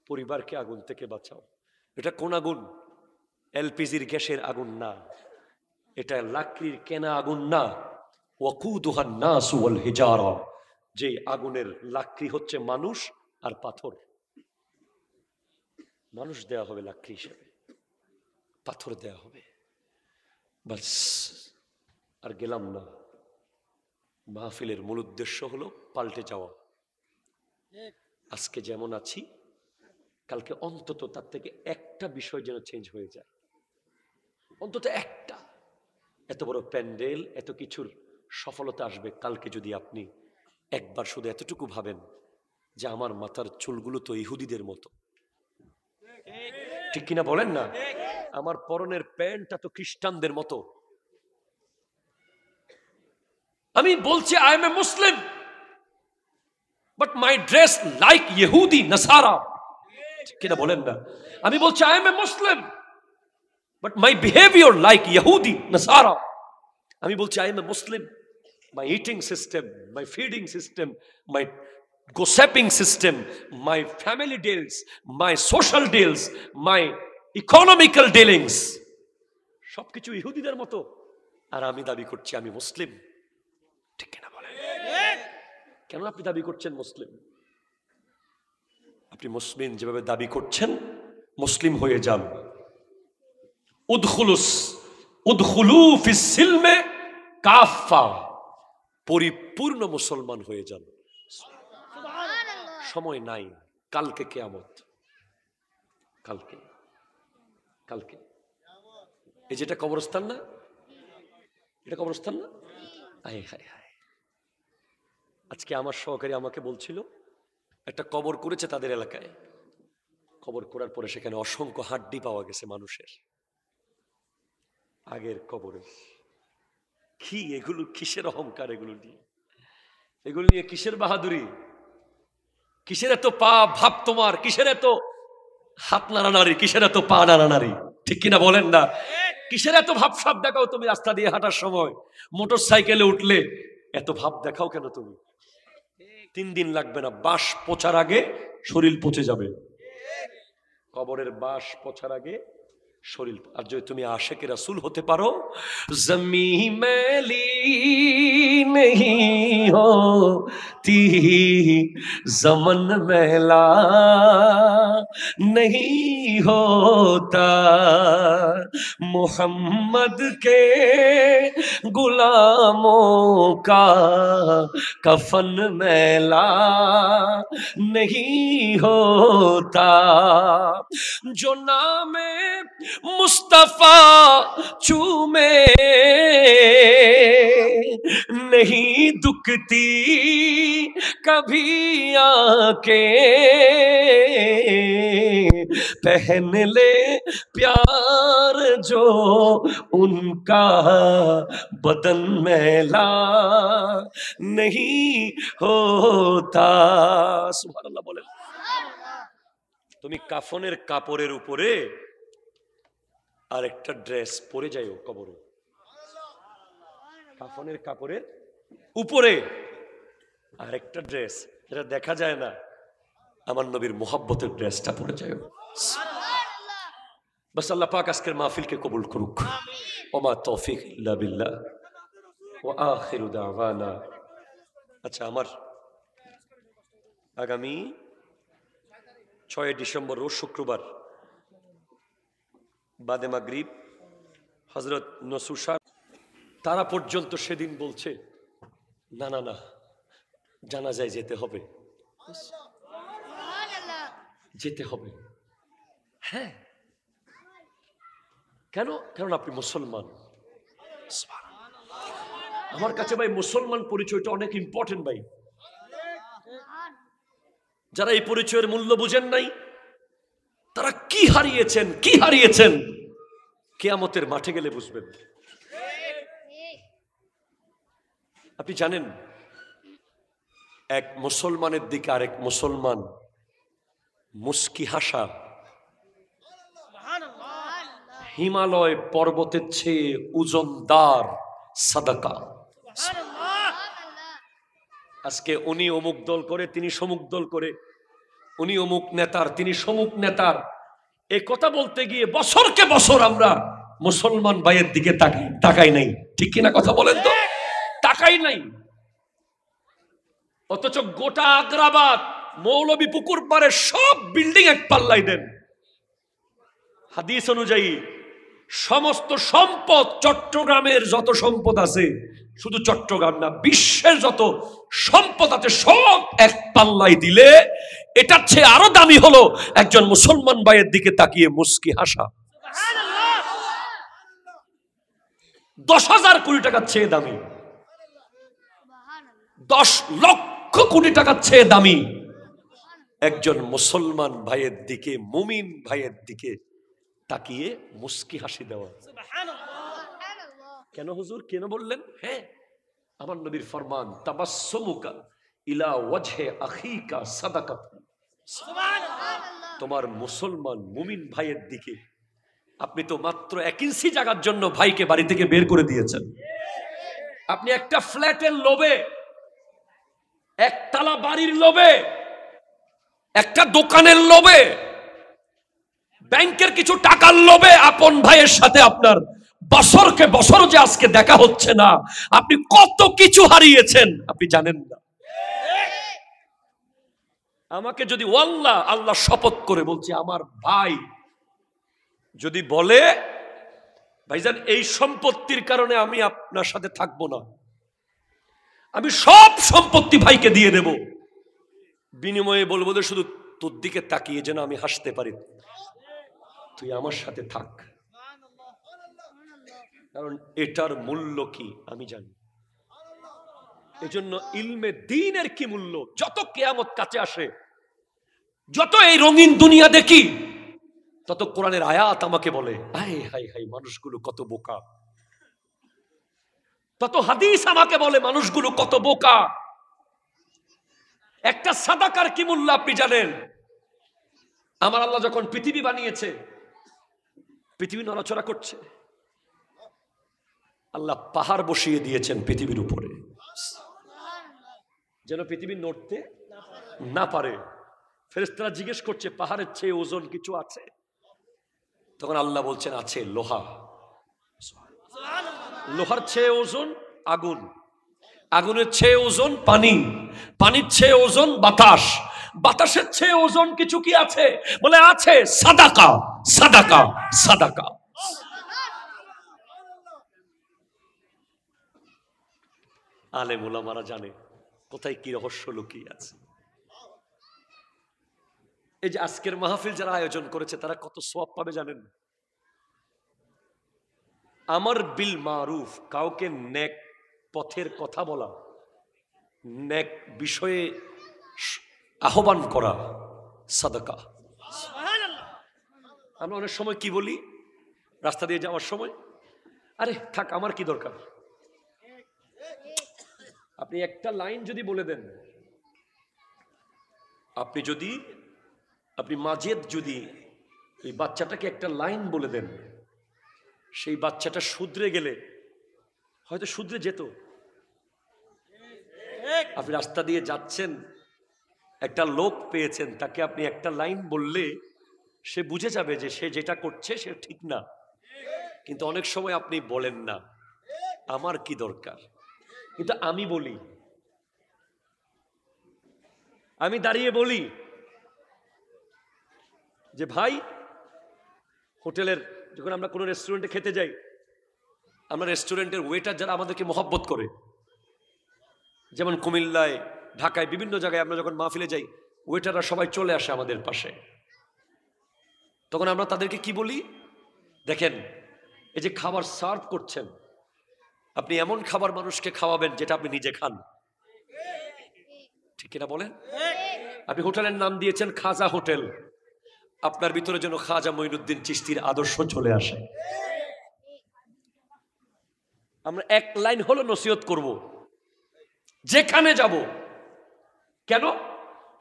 পরিবারকে আগুন থেকে বাঁচাও। এটা কোন আগুন? এলপিজির গ্যাসের আগুন না, এটা লাকড়ির কেনা আগুন না। ওয়াকুদুহান নাসু ওয়াল হিজারা, যে আগুনের লাকড়ি হচ্ছে মানুষ আর পাথর। মানুষ দেয়া হবে লাকড়ি হিসেবে, পাথর দেয়া হবে। বাস, আর গেলাম না। মাহফিলের মূল উদ্দেশ্য হলো পাল্টে যাওয়া। আজকে যেমন আছি, কালকে অন্তত তার থেকে একটা বিষয় যেন চেঞ্জ হয়ে যায়, অন্তত একটা। এত বড় প্যান্ডেল, এত কিছুর সফলতা আসবে কালকে যদি আপনি একবার শুধু এতটুকু ভাবেন যে আমার মাথার চুলগুলো তো ইহুদিদের মতো। ঠিক কিনা বলেন না? আমার পরনের প্যান্টটা তো খ্রিস্টানদের মতো। আমি বলছি I M A Muslim, but my dress like ইহুদি নাসারা। ঠিক কিনা বলেন না? আমি বলছি I M A Muslim, but my behaviour like ইহুদি নাসারা। আমি বলছি I M A Muslim, my eating system, my feeding system, my gossiping system, my family deals, my social deals, my economical dealings, সবকিছু ইহুদিদের মতো। আর আমি দাবি করছি আমি মুসলিম। ঠিক কিনা বলেন? কেন আপনি দাবি করছেন মুসলিম? আপনি মুসলিম যেভাবে দাবি করছেন, মুসলিম হয়ে যান। উদখুলু ফিস সিলমে কাফা, পরিপূর্ণ মুসলমান হয়ে যান। সময় নাই, কালকে কিয়ামত। কালকে, কালকে এই যেটা কবরস্থান না, এটা কবরস্থান না। আয় হায় হায়, আজকে আমার সহকারী আমাকে বলছিল একটা কবর করেছে তাদের এলাকায়। কবর করার পরে সেখানে অসংখ্য হাড্ডি পাওয়া গেছে মানুষের, আগের কবরে। কি এগুলো? কিসের অহংকার এগুলো নিয়ে? এগুলো নিয়ে কিসের বাহাদুরি? কিসের এত পা ভাব তোমার? কিসের এত হাত নাড়ানাড়ি? কিসের এত পা নাড়ানাড়ি? ঠিক কিনা বলেন না? কিসের এত ভাব সাব দেখাও তুমি রাস্তা দিয়ে হাঁটার সময়? মোটর সাইকেলে উঠলে এত ভাব দেখাও কেন তুমি? 3 দিন লাগবে না, বাঁশ পচার আগে শরীর পচে যাবে। কবরের বাঁশ পচার আগে শরীর। আর যদি তুমি আশিকে রাসূল হতে পারো, জমি মেলি नहीं होती, जमन मैला नहीं होता, मोहम्मद के गुलामों का कफन मैला नहीं होता, जो नामे मुस्तफा चूमे नहीं दुखती कभी आके, पहन ले प्यार जो उनका बदन मैला नहीं होता। सुबहानाल्लाহ বলেন। তুমি কাফনের কাপড়ের উপরে আরেকটা ড্রেস পরে যাইও কবরে। কাফনের কাপড়ের উপরে আরেকটা ড্রেস, যেটা দেখা যায় না, আমার নবীর মুহাব্বতের ড্রেসটা পরে যাইও। বাস আল্লাহ পাক আজকের মাহফিলকে কবুল করুক। ওমা তৌফিক ইল্লা বিল্লাহ ওয়া আখিরু দাওয়ানা। আচ্ছা, আমার আগামী 6 ডিসেম্বর রোজ শুক্রবার বাদে মাগরিব হযরত নসুর সাহেব তারা পর্যন্ত সেদিন বলছে না না না, জানাজায় যেতে হবে, যেতে হবে। হ্যাঁ, কেন? কারণ আপনি মুসলমান। আমার কাছে ভাই মুসলমান পরিচয়টা অনেক ইম্পর্টেন্ট ভাই। যারা এই পরিচয়ের মূল্য বুঝেন নাই, তারা কি হারিয়েছেন কিয়ামতের মাঠে গেলে বুঝবেন। আপনি জানেন, এক মুসলমানের দিকে আরেক মুসলমান মুস্কি হাসা হিমালয় পর্বতের চেয়ে ওজনদার সাদাকা। আজকে উনি অমুক দল করে, তিনি সমুক দল করে, উনি অমুক নেতার, তিনি সমুক নেতার, এই কথা বলতে গিয়ে বছরকে বছর আমরা মুসলমান ভাইয়ের দিকে তাকাই নাই। ঠিক কিনা কথা বলেন তো? তাকাই নাই। অথচ গোটা আগ্রাবাদ, মৌলভী পুকুর পারে সব বিল্ডিং এক পাল্লাই দেন। হাদিস অনুযায়ী সমস্ত সম্পদ, চট্টগ্রামের যত সম্পদ আছে, শুধু চট্টগ্রাম না, বিশ্বের যত সম্পদ আছে সব এক পাল্লাই দিলে এটার চেয়ে আরো দামি হলো একজন মুসলমান ভাইয়ের দিকে তাকিয়ে মুস্কি হাসা। 10,000 কোটি টাকার চেয়ে দামি, 10 লক্ষ কোটি টাকার চেয়ে দামি একজন মুসলমান ভাইয়ের দিকে, মুমিন ভাইয়ের দিকে তাকিয়ে মুস্কি হাসি দেওয়া। কেন হুজুর, কেন বললেন? হ্যাঁ, আমার নবীর ফরমান, তাবাসসুমুকা ইলা ওয়াজহি আখিকা সাদাকাত। তোমার মুসলমান মুমিন ভাইয়ের দিকে, আপনি তো মাত্র 1 ইঞ্চি জায়গার জন্য ভাইকে বাড়ি থেকে বের করে দিয়েছেন। আপনি একটা ফ্ল্যাটের লোভে, একতলা বাড়ির লোভে, একটা দোকানের লোভে, ব্যাংকের কিছু টাকার লোভে আপন ভাইয়ের সাথে আপনার বছরকে বছর যে আজকে দেখা হচ্ছে না, আপনি কত কিছু হারিয়েছেন আপনি জানেন না। আমাকে যদি আল্লাহ শপথ করে বলছি, আমার ভাই যদি বলে ভাইজান এই সম্পত্তির কারণে আমি আপনার সাথে থাকবো না, আমি সব সম্পত্তি ভাইকে দিয়ে দেব, বিনিময়ে বলবো যে শুধু তোর দিকে তাকিয়ে যেন আমি হাসতে পারি, তুই আমার সাথে থাক। কারণ এটার মূল্য কি আমি জানি। এজন্য ইলমে দ্বীনের কি মূল্য, যত কিয়ামত কাছে আসে, যত এই রঙিন দুনিয়া দেখি, তত কোরআনের আয়াত আমাকে বলে হায় হায় হায় মানুষগুলো কত বোকা। তত হাদিস আমাকে বলে মানুষগুলো কত বোকা। একটা সাদাকার কি মূল্য আপনি জানেন? আমার আল্লাহ যখন পৃথিবী বানিয়েছে, পৃথিবী নড়াচড়া করছে, আল্লাহ পাহাড় বসিয়ে দিয়েছেন পৃথিবীর উপরে, যেন পৃথিবী নড়তে না পারে। ফেরেশতারা জিজ্ঞেস করছে পাহাড়ের চেয়ে ওজন কিছু আছে? তখন আল্লাহ বলছেন আছে, লোহা। লোহার চেয়ে ওজন আগুন, আগুনের চেয়ে ওজন পানি, পানির চেয়ে ওজন বাতাস, বাতাসের চেয়ে ওজন কিছু কি আছে? বলে আছে সাদাকা, সাদাকা, সাদাকা। আলেম ওলামারা জানে কোথায় কি রহস্য লুকিয়ে আছে। এই যে আজকের মাহফিল যারা আয়োজন করেছে তারা কত সওয়াব পাবে জানেন? আমর বিল মারুফ, কাউকে নেক পথের কথা বলা, নেক বিষয়ে আহ্বান করা সাদাকা। আমরা অনেক সময় কি বলি রাস্তা দিয়ে যাওয়ার সময়, আরে থাক আমার কি দরকার। আপনি একটা লাইন যদি বলে দেন, আপনি মাজেদ যদি এই বাচ্চাটাকে একটা লাইন বলে দেন, সেই বাচ্চাটা শুধরে গেলে হয়তো শুধরে যেত। আপনি রাস্তা দিয়ে যাচ্ছেন, একটা লোক পেয়েছেন, তাকে আপনি একটা লাইন বললে সে বুঝে যাবে যে সে যেটা করছে সে ঠিক না। কিন্তু অনেক সময় আপনি বলেন না আমার কি দরকার, কিন্তু আমি বলি, আমি দাঁড়িয়ে বলি যে ভাই, হোটেলের যখন আমরা কোনো রেস্টুরেন্টে খেতে যাই, আমরা রেস্টুরেন্টের ওয়েটার যারা আমাদেরকে মহব্বত করে, যেমন কুমিল্লায়, ঢাকায়, বিভিন্ন জায়গায় আমরা যখন মাহফিলে যাই, ওয়েটাররা সবাই চলে আসে আমাদের পাশে। তখন আমরা তাদেরকে কি বলি? দেখেন এই যে খাবার সার্ভ করছেন, আপনি এমন খাবার মানুষকে খাওয়াবেন যেটা আপনি নিজে খান, ঠিক কিনা বলেন? আপনি হোটেলের নাম দিয়েছেন খাজা হোটেল, আপনার ভিতরে যেন খাজা মঈনুদ্দিন চিশতির আদর্শ চলে আসে। আমরা এক লাইন হলো নসিহত করব যেখানে যাব। কেন?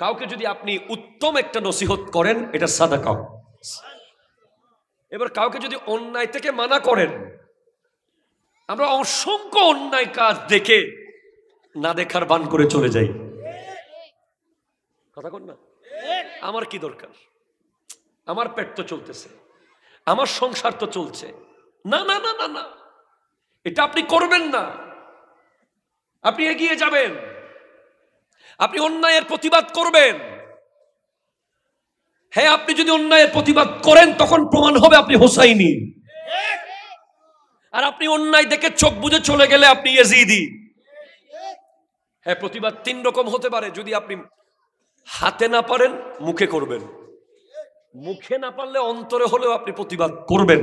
কাউকে যদি আপনি উত্তম একটা নসিহত করেন, এটা সাদাকা। এবার কাউকে যদি অন্যায় থেকে মানা করেন, আমরা অসংখ্য অন্যায় কাজ দেখে না দেখার বান করে চলে যাই। কথা কন না? আমার কি দরকার, আমার পেট তো চলতেছে, আমার সংসার তো চলছে। না না না না না, এটা আপনি করবেন না। আপনি এগিয়ে যাবেন, আপনি অন্যায়ের প্রতিবাদ করবেন। হ্যাঁ, আপনি যদি অন্যায়ের প্রতিবাদ করেন তখন প্রমাণ হবে আপনি হোসাইনি। আর আপনি অন্যায় দেখে চোখ বুজে চলে গেলে আপনি ইয়াজিদি। হ্যাঁ, প্রতিবাদ তিন রকম হতে পারে। যদি আপনি হাতে না পারেন, মুখে করবেন। মুখে না পারলে অন্তরে হলেও আপনি প্রতিবাদ করবেন,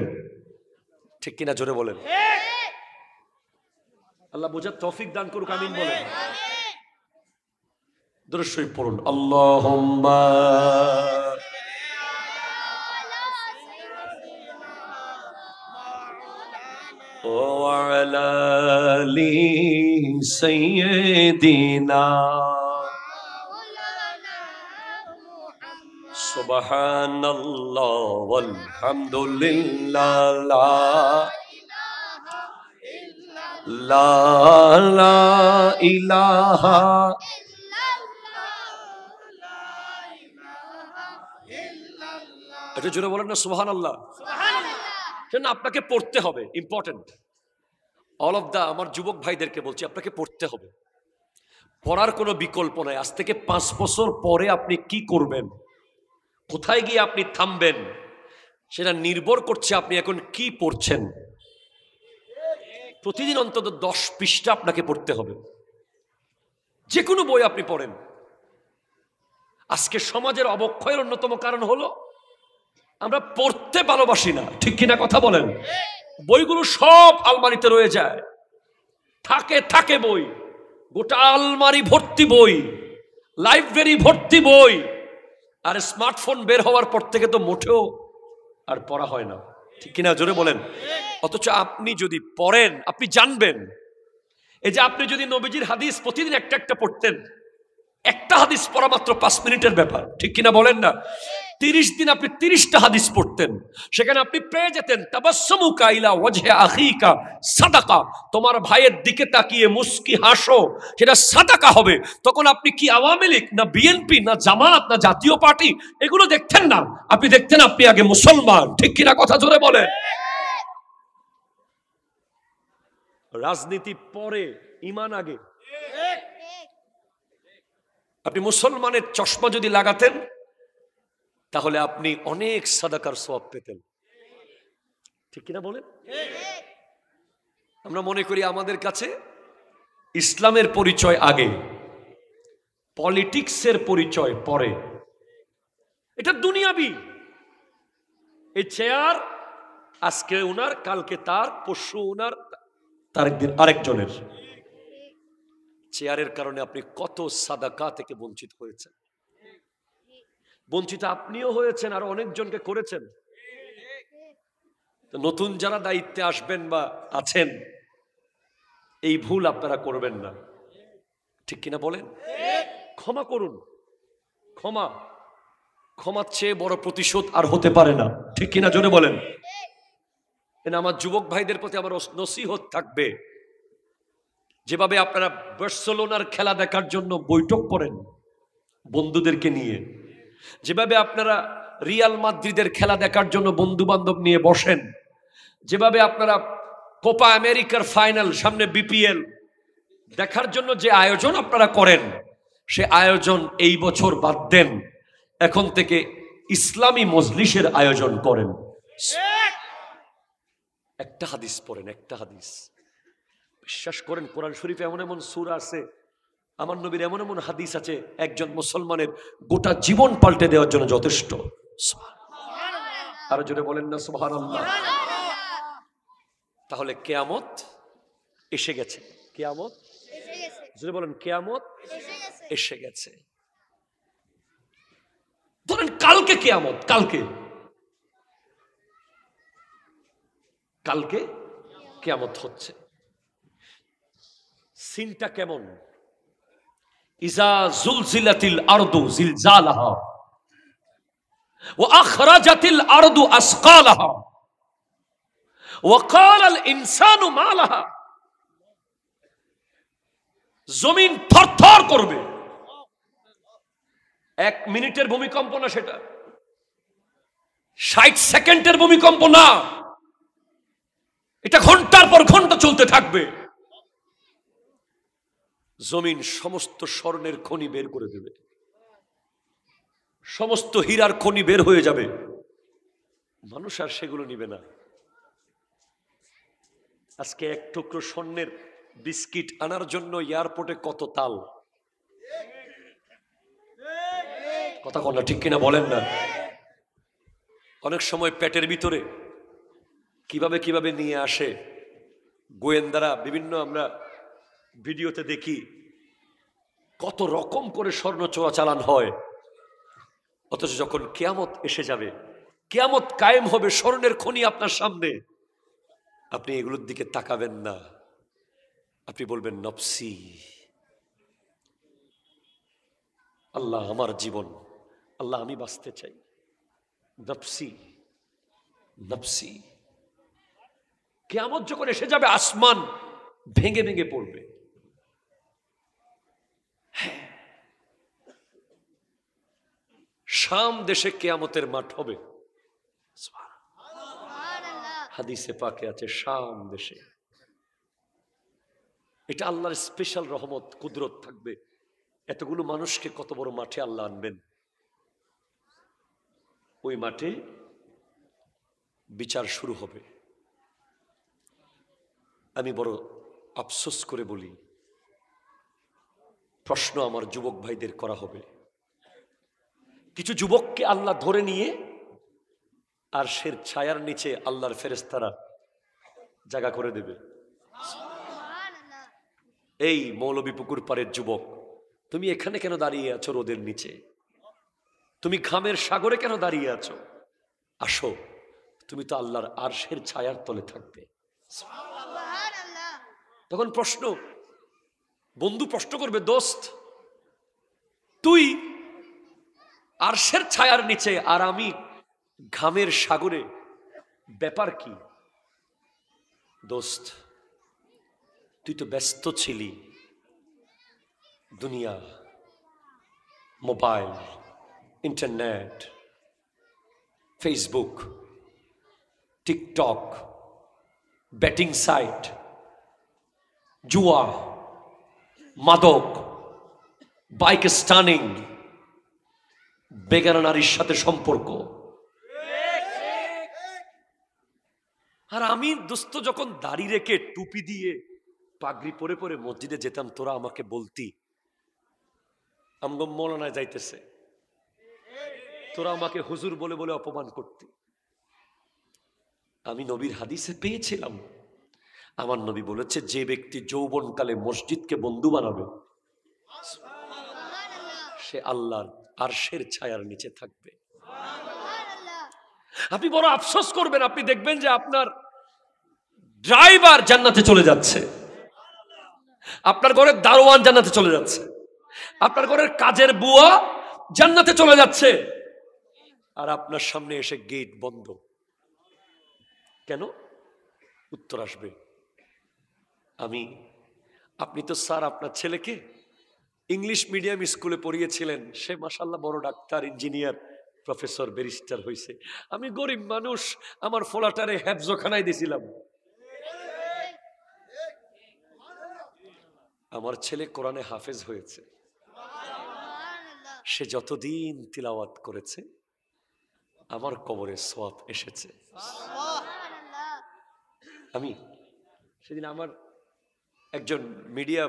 ঠিক কিনা জোরে বলেন। আল্লাহ বোঝার তৌফিক দান করুক, আমিন বলেন। দরুদ শরীফ পড়ুন। আল্লাহুম্মা ওয়া আলা আলি সাইয়্যিদিনা সুবহানাল্লাহ ওয়ালহামদুলিল্লাহ লা ইলাহা এটা জোরে বলেন না সুবহানাল্লাহ। সেটা আপনাকে পড়তে হবে, ইম্পর্টেন্ট। অল অফ দা আমার যুবক ভাইদেরকে বলছি, আপনাকে পড়তে হবে। পড়ার কোনো বিকল্প নাই। আজ থেকে 5 বছর পরে আপনি কি করবেন, কোথায় গিয়ে আপনি থামবেন, সেটা নির্ভর করছে আপনি এখন কি পড়ছেন। প্রতিদিন অন্তত 10 পৃষ্ঠা আপনাকে পড়তে হবে, যে কোনো বই আপনি পড়েন। আজকে সমাজের অবক্ষয়ের অন্যতম কারণ হলো আমরা পড়তে ভালোবাসি না, ঠিক কিনা কথা বলেন। বইগুলো সব আলমারিতে রয়ে যায়, থাকে থাকে বই, গোটা আলমারি ভর্তি বই, লাইব্রেরি ভর্তি বই। আর স্মার্টফোন বের হওয়ার পর থেকে তো মোটেও আর পড়া হয় না, ঠিক কিনা জোরে বলেন। অথচ আপনি যদি পড়েন আপনি জানবেন। এই যে আপনি যদি নবীজির হাদিস প্রতিদিন একটা একটা পড়তেন, একটা হাদিস পড়া মাত্র 5 মিনিটের ব্যাপার, ঠিক কিনা বলেন না। 30 দিন আপনি 30টা হাদিস পড়তেন, সেখানে আপনি পেয়ে যেতেন তাবাসসুমুকা ইলা ওয়াজহি আখিকা সাদাকা। তোমার ভাইয়ের দিকে তাকিয়ে মুস্কি হাসো, সেটা সাদাকা হবে। তখন আপনি কি আওয়ামী লীগ না বিএনপি না জামাত না জাতীয় পার্টি এগুলো দেখতেন না, আপনি দেখতেন আপনি আগে মুসলমান, ঠিক কিনা কথা জোরে বলেন। রাজনীতি পরে, ঈমান আগে। আপনি মুসলমানের চশমা যদি লাগাতেন তাহলে আপনি অনেক সাদাকার সওয়াব পেতেন, ঠিক কিনা বলেন। আমরা মনে করি আমাদের কাছে ইসলামের পরিচয় আগে, পলিটিক্সের পরিচয় পরে। এটা দুনিয়াবি। এই চেয়ার আজকে উনার, কালকে তার, পরশু উনার, তার একদিন আরেকজনের। চেয়ারের কারণে আপনি কত সাদাকা থেকে বঞ্চিত হয়েছেন। বঞ্চিত আপনিও হয়েছেন, আর অনেকজনকে করেছেন। নতুন যারা দায়িত্বে আসবেন বা আছেন, এই ভুল আপনারা করবেন না, ঠিক কিনা বলেন। ক্ষমা করুন। ক্ষমা, ক্ষমার চেয়ে বড় প্রতিশোধ আর হতে পারে না, ঠিক কিনা জোরে বলেন। আমার যুবক ভাইদের প্রতি আমার নসিহত থাকবে, যেভাবে আপনারা বার্সেলোনার খেলা দেখার জন্য বৈঠক করেন বন্ধুদেরকে নিয়ে, যেভাবে আপনারা রিয়াল মাদ্রিদের খেলা দেখার জন্য বন্ধু বান্ধব নিয়ে বসেন, যেভাবে আপনারা কোপা আমেরিকার ফাইনাল, সামনে বিপিএল দেখার জন্য যে আয়োজন আপনারা করেন, সে আয়োজন এই বছর বাদ দেন, এখন থেকে ইসলামী মজলিসের আয়োজন করেন। একটা হাদিস পড়েন, একটা হাদিস। বিশ্বাস করেন কোরআন শরীফে এমন এমন সূরা আছে, আমার নবীর এমন এমন হাদিস আছে, একজন মুসলমানের গোটা জীবন পাল্টে দেওয়ার জন্য যথেষ্ট। আরো জোরে বলেন না সুবহানাল্লাহ। তাহলে কেয়ামত এসে গেছে। কেয়ামত যদি বলেন কেয়ামত এসে গেছে। ধরেন কালকে কেয়ামত, কালকে কালকে কেয়ামত হচ্ছে। সিনটা কেমন? ইজা জুলজিলাতিল আরদু জিলজালাহা ওয়া আখরাজাতিল আরদু আসকালাহা ওয়া ক্বালাল ইনসানু মা লাহা। জমিন থরথর করবে। 1 মিনিটের ভূমিকম্প না, সেটা 60 সেকেন্ডের ভূমিকম্প না, এটা ঘন্টার পর ঘন্টা চলতে থাকবে। জমিন সমস্ত স্বর্ণের খনি বের করে দেবে, সমস্ত হীরার খনি বের হয়ে যাবে, মানুষ আর সেগুলো নিবে না। আজকে এক টুকরো স্বর্ণের বিস্কিট আনার জন্য এয়ারপোর্টে কত তাল, কথা কন্যা ঠিক কিনা বলেন না? অনেক সময় পেটের ভিতরে কিভাবে কিভাবে নিয়ে আসে গোয়েন্দারা, বিভিন্ন আমরা ভিডিওতে দেখি কত রকম করে স্বর্ণ চোরাচালান হয়। অথচ যখন কিয়ামত এসে যাবে, কিয়ামত কায়েম হবে, স্বর্ণের খনি আপনার সামনে, আপনি এগুলোর দিকে তাকাবেন না, আপনি বলবেন নফসি, আল্লাহ আমার জীবন, আল্লাহ আমি বাঁচতে চাই, নফসি নফসি। কিয়ামত যখন এসে যাবে, আসমান ভেঙে ভেঙে পড়বে। শাম দেশে কিয়ামতের মাঠ হবে। হাদিসে পাকে আছে শাম দেশে। এটা আল্লাহর স্পেশাল রহমত, কুদরত থাকবে। এতগুলো মানুষকে কত বড় মাঠে আল্লাহ আনবেন। ওই মাঠে বিচার শুরু হবে। আমি বড় আফসোস করে বলি, প্রশ্ন আমার যুবক ভাইদের করা হবে। কিছু যুবককে আল্লাহ ধরে নিয়ে আরশের ছায়ার নিচে আল্লাহর ফেরেশতারা জায়গা করে দেবে। এই মৌলবী পুকুর পাড়ের যুবক, তুমি এখানে কেন দাঁড়িয়ে আছো রোদের নিচে? তুমি ঘামের সাগরে কেন দাঁড়িয়ে আছো? আসো, তুমি তো আল্লাহর আরশের ছায়ার তলে থাকবে। তখন প্রশ্ন, বন্ধু প্রশ্ন করবে, দোস্ত তুই আরশের ছায়ার নিচে আর আমি ঘামের সাগরে, ব্যাপার কি? দোস্ত তুই তো ব্যস্ত ছিলি, দুনিয়া, mobile, internet, Facebook, TikTok, betting site, জুয়া, মাদক, বাইক স্টানিং, বেগানা নারীর সাথে সম্পর্ক। আর আমি দোস্ত যখন দাড়ি রেখে টুপি দিয়ে পাগড়ি পরে পরে মসজিদে যেতাম, তোরা আমাকে বলতি আমগো মৌলানায় যাইতেছে, তোরা আমাকে হুজুর বলে বলে অপমান করতি। আমি নবীর হাদিসে পেয়েছিলাম, আমার নবী বলেছে, যে ব্যক্তি যৌবনকালে মসজিদকে বন্ধু বানাবে সে আল্লাহর আরশের ছায়ার নিচে থাকবে। আপনি বড় আফসোস করবেন, আপনি দেখবেন যে আপনার ড্রাইভার জান্নাতে চলে যাচ্ছে, আপনার ঘরের দারোয়ান জান্নাতে চলে যাচ্ছে, আপনার ঘরের কাজের বুয়া জান্নাতে চলে যাচ্ছে, আর আপনার সামনে এসে গেট বন্ধ। কেন? উত্তর আসবে, আপনি তো স্যার আপনার ছেলেকে ইংলিশ মিডিয়াম স্কুলে পড়িয়েছিলেন, সে মাশাআল্লাহ বড় ডাক্তার, ইঞ্জিনিয়ার, প্রফেসর, ব্যারিস্টার হয়েছে। আমি গরিব মানুষ, আমার ফোলাটারে হেফজখানায় দিছিলাম। আমার ছেলে কোরআনে হাফেজ হয়েছে, সে যতদিন তিলাওয়াত করেছে আমার কবরে সওয়াব এসেছে। আমি সেদিন আমার একজন মিডিয়া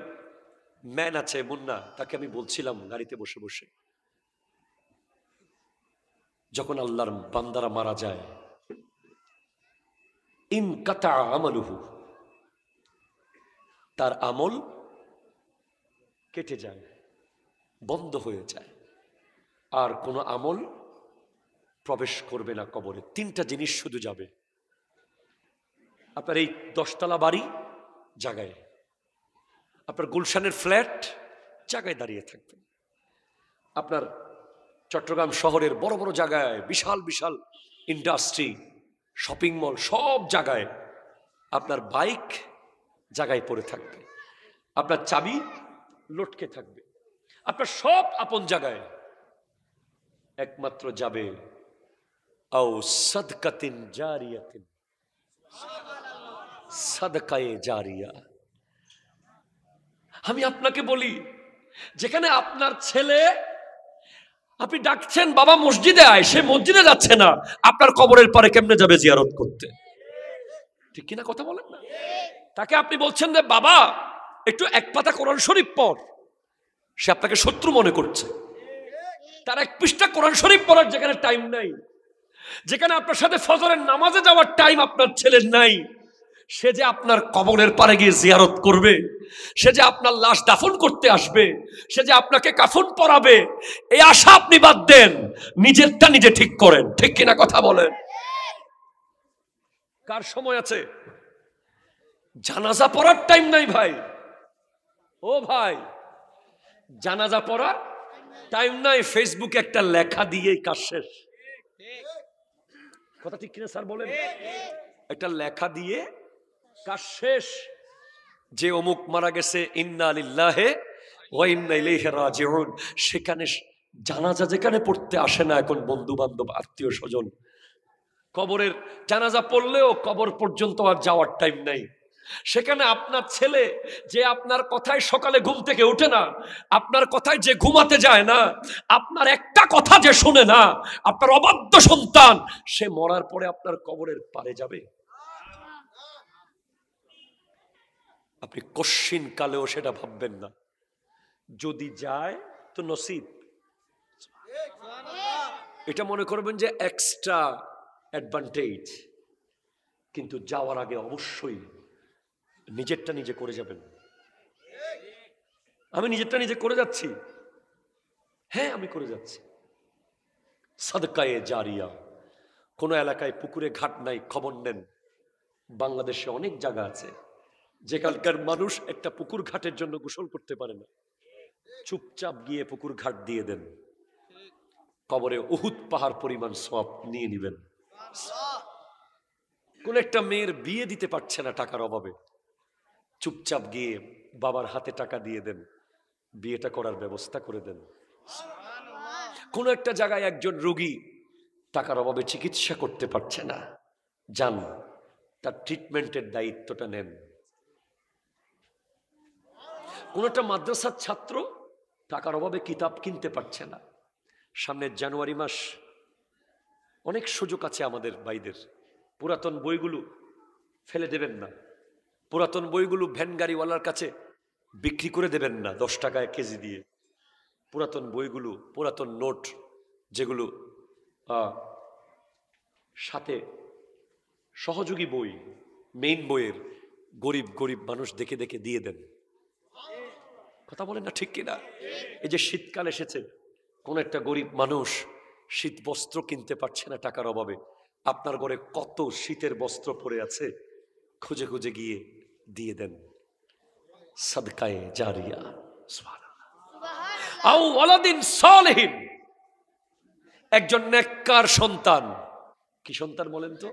ম্যান আছে মুন্না, তাকে আমি বলছিলাম গাড়িতে বসে বসে, যখন আল্লাহর বান্দারা মারা যায় ইনকাতা আমালুহু, তার আমল কেটে যায়, বন্ধ হয়ে যায়, আর কোনো আমল প্রবেশ করবে না কবরে। তিনটা জিনিস শুধু যাবে। আপনার এই 10তলা বাড়ি জায়গায়, আপনার গুলশানের ফ্ল্যাট জায়গায় দাঁড়িয়ে থাকবে, আপনার চট্টগ্রাম শহরের বড় বড় জায়গায় বিশাল বিশাল ইন্ডাস্ট্রি, শপিং মল, সব জায়গায় আপনার বাইক জায়গায় পড়ে থাকবে, আপনার চাবি লটকে থাকবে, আপনার সব আপন জায়গায়। একমাত্র যাবে আও সাদকাতিন জারিয়াতিন, সাদকায়ে জারিয়া। আমি আপনাকে বলি, যেখানে আপনার ছেলে, আপনি ডাকছেন বাবা মসজিদে আয়, সে মসজিদে যাচ্ছে না, আপনার কবরের পারে কেমনে যাবে জিয়ারত করতে? ঠিক কিনা কথা বলেন না? তাকে আপনি বলছেন যে বাবা একটু এক পাতা কোরআন শরীফ পড়, সে আপনাকে শত্রু মনে করছে। তার 1 পৃষ্ঠা কোরআন শরীফ পড়ার যেখানে টাইম নাই, যেখানে আপনার সাথে ফজরের নামাজে যাওয়ার টাইম আপনার ছেলের নাই, সে যে আপনার কবরের পারে গিয়ে জিয়ারত করবে, সে যে আপনার লাশ দাফন করতে আসবে, সে যে আপনাকে কাফন পরাবে, এই আশা আপনি বাদ দেন, নিজেরটা নিজে ঠিক করেন। ঠিক কিনা কথা বলেন? কার সময় আছে? জানাজা পড়ার টাইম নাই ভাই। ও ভাই, জানাজা পড়ার টাইম নাই, ফেসবুকে একটা লেখা দিয়ে কাজ শেষ। কথা ঠিক কিনা স্যার বলেন? একটা লেখা দিয়ে কাজ শেষ, যে অমুক মারা গেছে, ইন্না লিল্লাহি ওয়া ইন্না ইলাইহি রাজিউন। সেখানে জানাজা যেখানে পড়তে আসে না এখন বন্ধু বান্ধব আত্মীয় স্বজন, কবরের জানাজা পড়লেও কবর পর্যন্ত আর যাওয়ার টাইম নাই। সেখানে আপনার ছেলে যে আপনার কথায় সকালে ঘুম থেকে ওঠে না, আপনার কথায় যে ঘুমাতে যায় না, আপনার একটা কথা যে শুনে না, আপনার অবাধ্য সন্তান, সে মরার পরে আপনার কবরের পারে যাবে? আপনি কশ্চিন কালেও সেটা ভাববেন না। যদি যায় তো নসিব, এটা মনে করবেন যে এক্সট্রা অ্যাডভান্টেজ, কিন্তু যাওয়ার আগে অবশ্যই নিজেরটা নিজে করে যাবেন। আমি নিজেরটা নিজে করে যাচ্ছি, হ্যাঁ আমি করে যাচ্ছি। সাদকায়ে জারিয়া। কোনো এলাকায় পুকুরে ঘাট নাই, খবর নেন। বাংলাদেশে অনেক জায়গা আছে যেখানকার মানুষ একটা পুকুর ঘাটের জন্য গোসল করতে পারে না, চুপচাপ গিয়ে পুকুর ঘাট দিয়ে দেন, কবরে উহুদ পাহাড় পরিমাণ সওয়াব নিয়ে নেবেন। কোন একটা মেয়ের বিয়ে দিতে পারছে না টাকার অভাবে, চুপচাপ গিয়ে বাবার হাতে টাকা দিয়ে দেন, বিয়েটা করার ব্যবস্থা করে দেন। কোন একটা জায়গায় একজন রোগী টাকার অভাবে চিকিৎসা করতে পারছে না, যান তার ট্রিটমেন্টের দায়িত্বটা নেন। কোন একটা মাদ্রাসার ছাত্র টাকার অভাবে কিতাব কিনতে পারছে না, সামনের জানুয়ারি মাস, অনেক সুযোগ আছে আমাদের ভাইদের। পুরাতন বইগুলো ফেলে দেবেন না, পুরাতন বইগুলো ভ্যান গাড়িওয়ালার কাছে বিক্রি করে দেবেন না 10 টাকায় কেজি দিয়ে। পুরাতন বইগুলো, পুরাতন নোট যেগুলো সাথে সহযোগী বই, মেইন বইয়ের গরিব গরিব মানুষ দেখে দেখে দিয়ে দেন। কথা বলেন না ঠিক কিনা? এই যে শীতকাল এসেছে, কোন একটা গরিব মানুষ শীত বস্ত্র কিনতে পারছে না টাকার অভাবে, আপনার ঘরে কত শীতের বস্ত্র পরে আছে, খুঁজে খুঁজে গিয়ে দিয়ে দেন। সাদকায়ে জারিয়া। সুবহানাল্লাহ। আও ওয়ালাদিন সালিহিন, একজন নেককার সন্তান। কি সন্তান বলেন তো?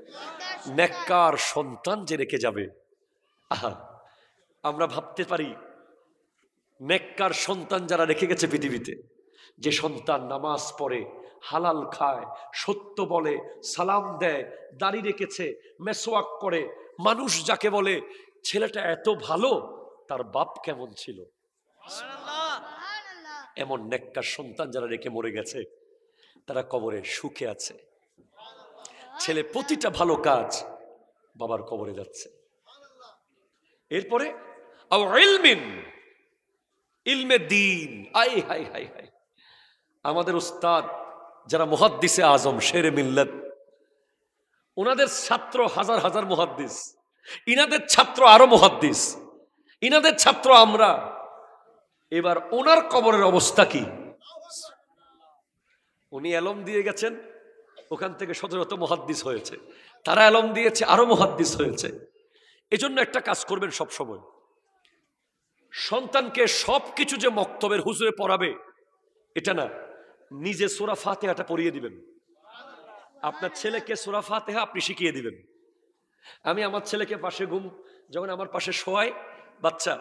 নেককার সন্তান যে রেখে যাবে। আহা, আমরা ভাবতে পারি নেককার সন্তান যারা রেখে গেছে পৃথিবীতে, যে সন্তান নামাজ পড়ে, হালাল খায়, সত্য বলে, সালাম দেয়, দাড়ি রেখেছে, মেসওয়াক করে, মানুষ যাকে বলে ছেলেটা এত ভালো, তার বাপ কেমন ছিল। এমন নেককার সন্তান যারা রেখে মরে গেছে, তারা কবরে সুখে আছে। ছেলে প্রতিটা ভালো কাজ বাবার কবরে যাচ্ছে। এরপরে আও ইলমিন, ইলমে দ্বীন। আই হাই হাই হাই, আমাদের উস্তাদ যারা মুহাদ্দিসে আজম, শেরে মিল্লাত, ওনাদের ছাত্র হাজার হাজার মুহাদ্দিস, ইনাদের ছাত্র আরো মুহাদ্দিস, ইনাদের ছাত্র আমরা। এবার ওনার কবরের অবস্থা কি? উনি এলম দিয়ে গেছেন, ওখান থেকে শত শত মুহাদ্দিস হয়েছে, তারা এলম দিয়েছে, আরো মুহাদ্দিস হয়েছে। এজন্য একটা কাজ করবেন সব সময়, সন্তানকে সবকিছু যে মক্তবের হুজুরে পড়াবে এটা না, নিজে সূরা ফাতিহাটা পড়িয়ে দিবেন। আপনার ছেলেকে সূরা ফাতিহা আপনি শিখিয়ে দিবেন। আমি আমার ছেলেকে পাশে যখন আমার পাশে শোয়াই বাচ্চা,